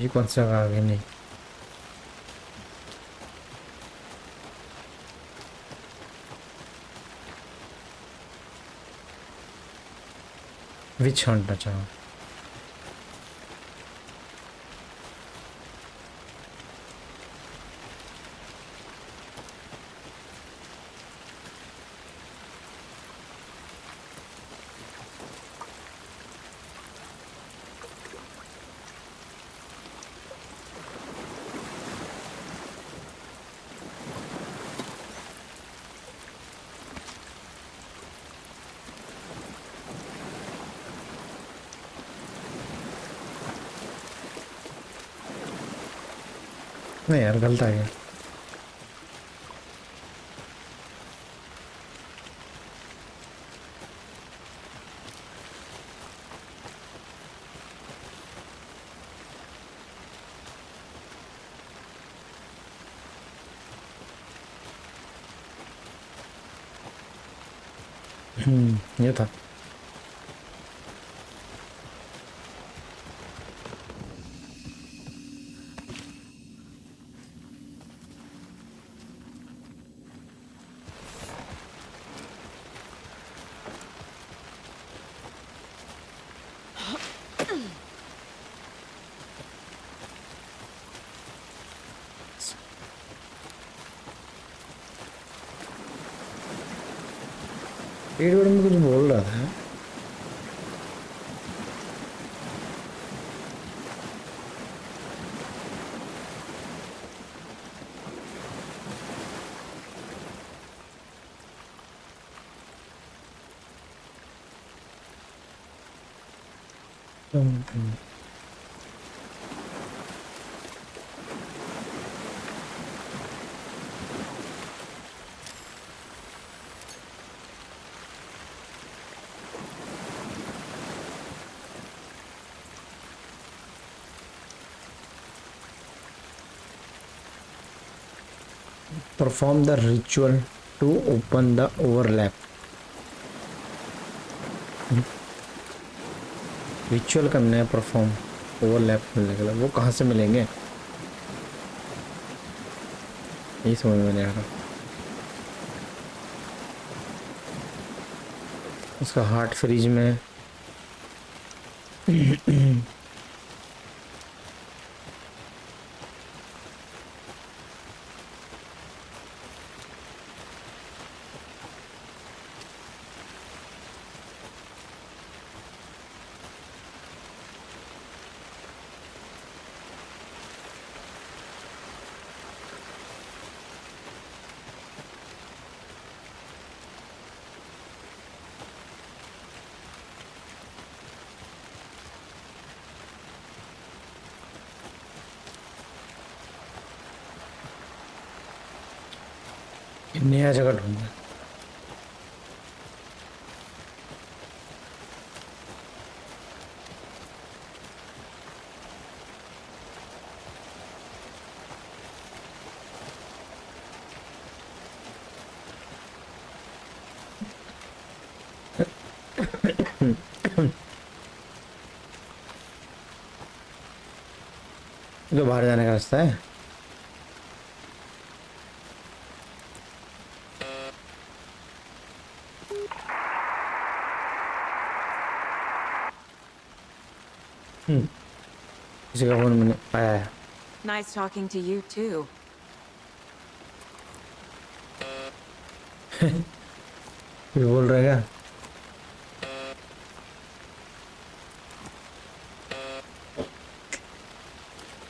[SPEAKER 1] ये कौन सा आ गया? नहीं, विच हंट. अच्छा, नहीं यार, गलत आ गया. ये था. पेड़ वेड़ में कुछ बोल रहा था। Perform the ritual to open the overlap. Ritual करना है परफॉर्म ओवरलैप करने के लिए। वो कहाँ से मिलेंगे यही समझ में नहीं आ रहा। उसका हार्ट फ्रीज में नया जगह ढूंढना। तो बाहर जाने का रास्ता है। किसी का फोन मैंने आया है।
[SPEAKER 2] Nice talking to you too.
[SPEAKER 1] कुछ बोल रहा है क्या?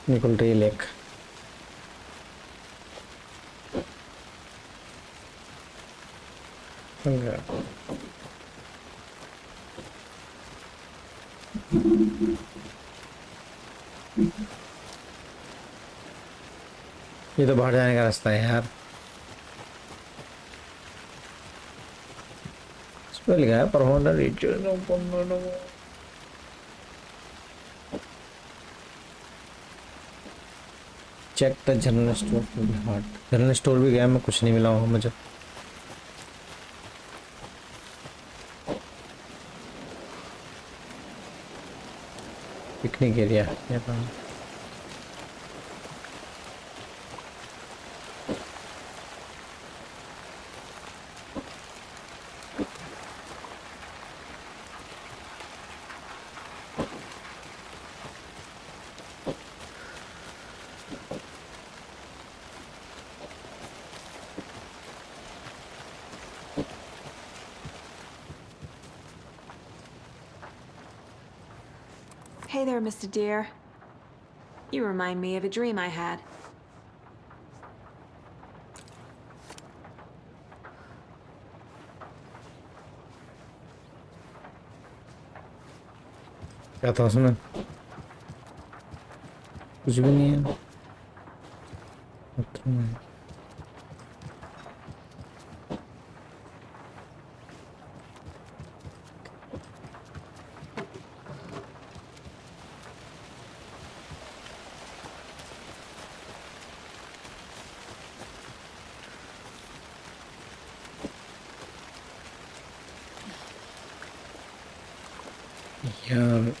[SPEAKER 1] निकल रही लेक। ये तो बाहर जाने का रास्ता है यार। इस पर लिखा है perform the ritual. Check the general store to be hard. General store भी गया मैं, कुछ नहीं मिला होगा मुझे। Picnic area
[SPEAKER 2] Hey there, Mr. Deer. You remind me of a dream I had.
[SPEAKER 1] क्या था उसमें? कुछ भी नहीं है। यार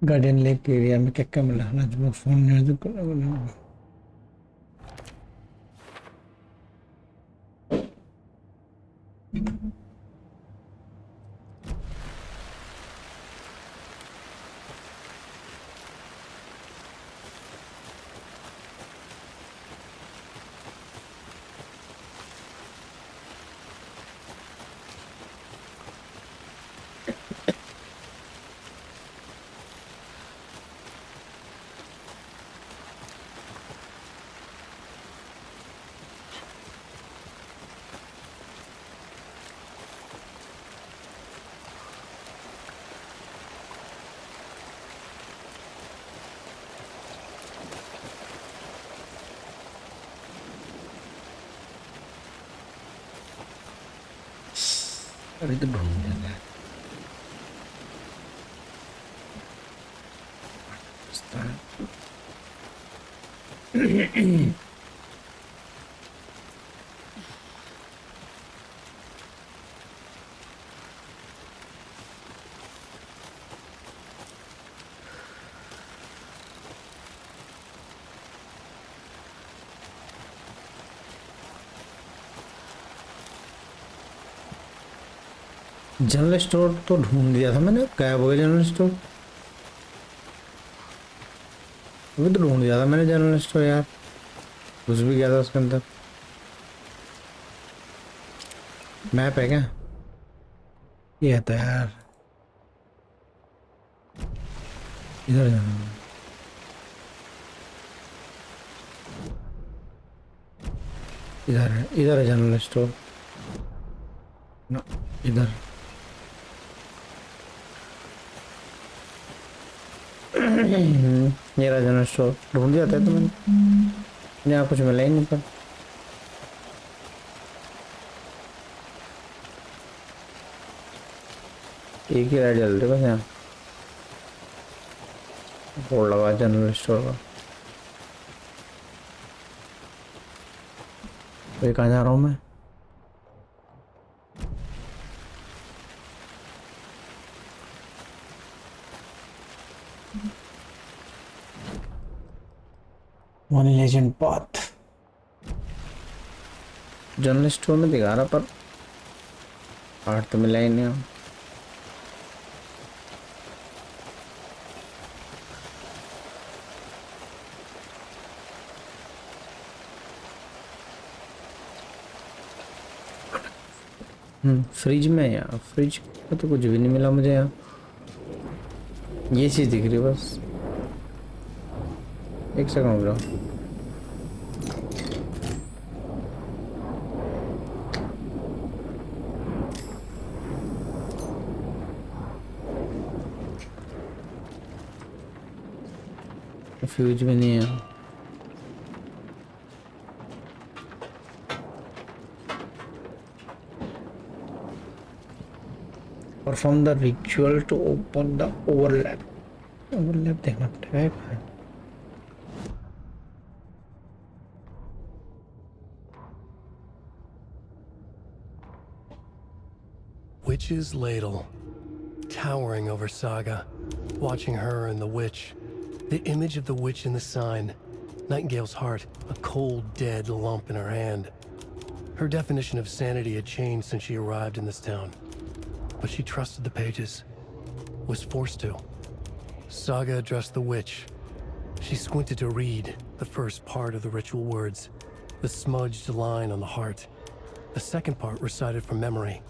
[SPEAKER 1] गार्डन लेक एरिया में क्या मिला ना जो फोन नहीं तो अभी तो ढूंढ लेना है। जनरल स्टोर तो ढूंढ दिया था मैंने, गायब हो गया जनरल स्टोर। अभी तो ढूंढ दिया था मैंने जनरल स्टोर यार, घुस भी गया था उसके अंदर। मैप है क्या? ये था यार, इधर जाना है। इधर है जनरल स्टोर ना, इधर। ये रहा जनरल स्टोर, ढूंढ दिया था तो मैंने, यहाँ कुछ मिला ही नहीं पर। एक ही लाइट जल रही बस यहाँ, बोर्ड लगा जनरल स्टोर का। तो कहाँ जा रहा हूँ मैं? One legend path general store में दिखा रहा, पर पार्ट तो मिला ही नहीं। फ्रिज में यार, फ्रिज का तो कुछ भी नहीं मिला मुझे यहाँ। ये चीज दिख रही है बस। एक सेकंड रुक जाओ। फ्यूज भी नहीं है। Perform the ritual to open the overlap. Overlap देखना पड़ेगा।
[SPEAKER 6] Witch's ladle, towering over Saga, watching her and the witch. The image of the witch in the sign, Nightingale's heart, a cold, dead lump in her hand. Her definition of sanity had changed since she arrived in this town. But she trusted the pages, was forced to. Saga addressed the witch. She squinted to read the first part of the ritual words, the smudged line on the heart. The second part recited from memory,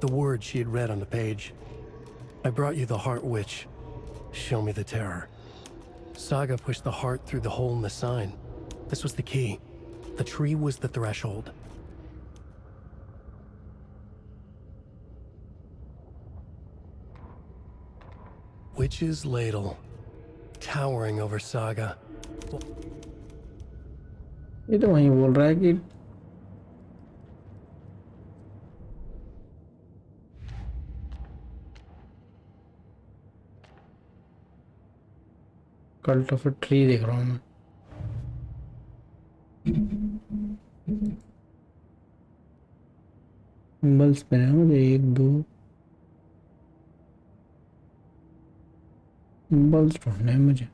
[SPEAKER 6] the words she had read on the page. I brought you the heart, witch. Show me the terror. Saga pushed the heart through the hole in the sign. This was the key. The tree was the threshold. Witch's ladle, towering over Saga.
[SPEAKER 1] ये तो वहीं बोल रहा है कि cult of a tree देख रहा हूँ मैं। सिंबल्स पे है मुझे, 1 2 सिंबल्स ढूंढने हैं मुझे।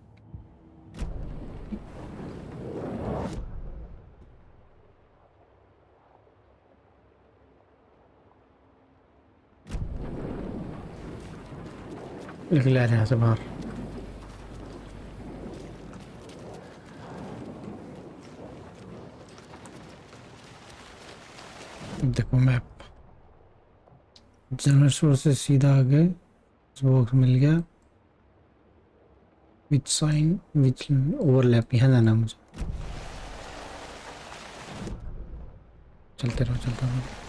[SPEAKER 1] निकला यहाँ से बाहर। देखो मैप, जनरल स्टोर से सीधा आगे बॉक्स मिल गया। विच साइन विच ओवरलैप, यहाँ जाना मुझे। चलते रहो चलते रहो।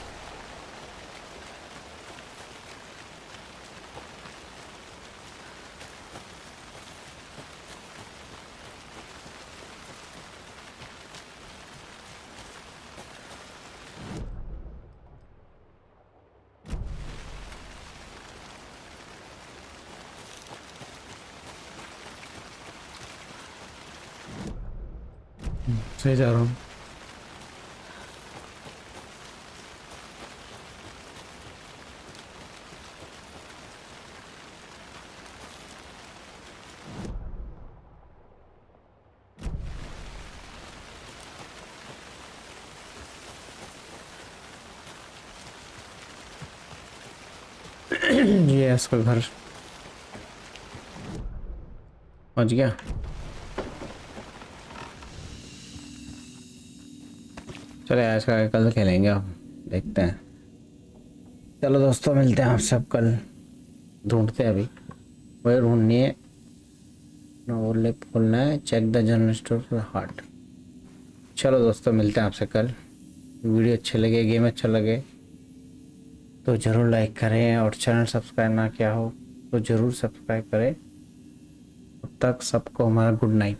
[SPEAKER 1] सही जा रहा हूँ। ये इसका घर पहुंच गया। चले आज का कल खेलेंगे, अब देखते हैं। चलो दोस्तों, मिलते हैं आप सब कल। ढूंढते हैं, अभी वही ढूंढनी है ना, वो लिप खोलना है। Check the general store for heart. चलो दोस्तों, मिलते हैं आपसे कल। वीडियो अच्छे लगे, गेम अच्छा लगे तो ज़रूर लाइक करें, और चैनल सब्सक्राइब ना किया हो तो ज़रूर सब्सक्राइब करें। तब तक सबको हमारा गुड नाइट।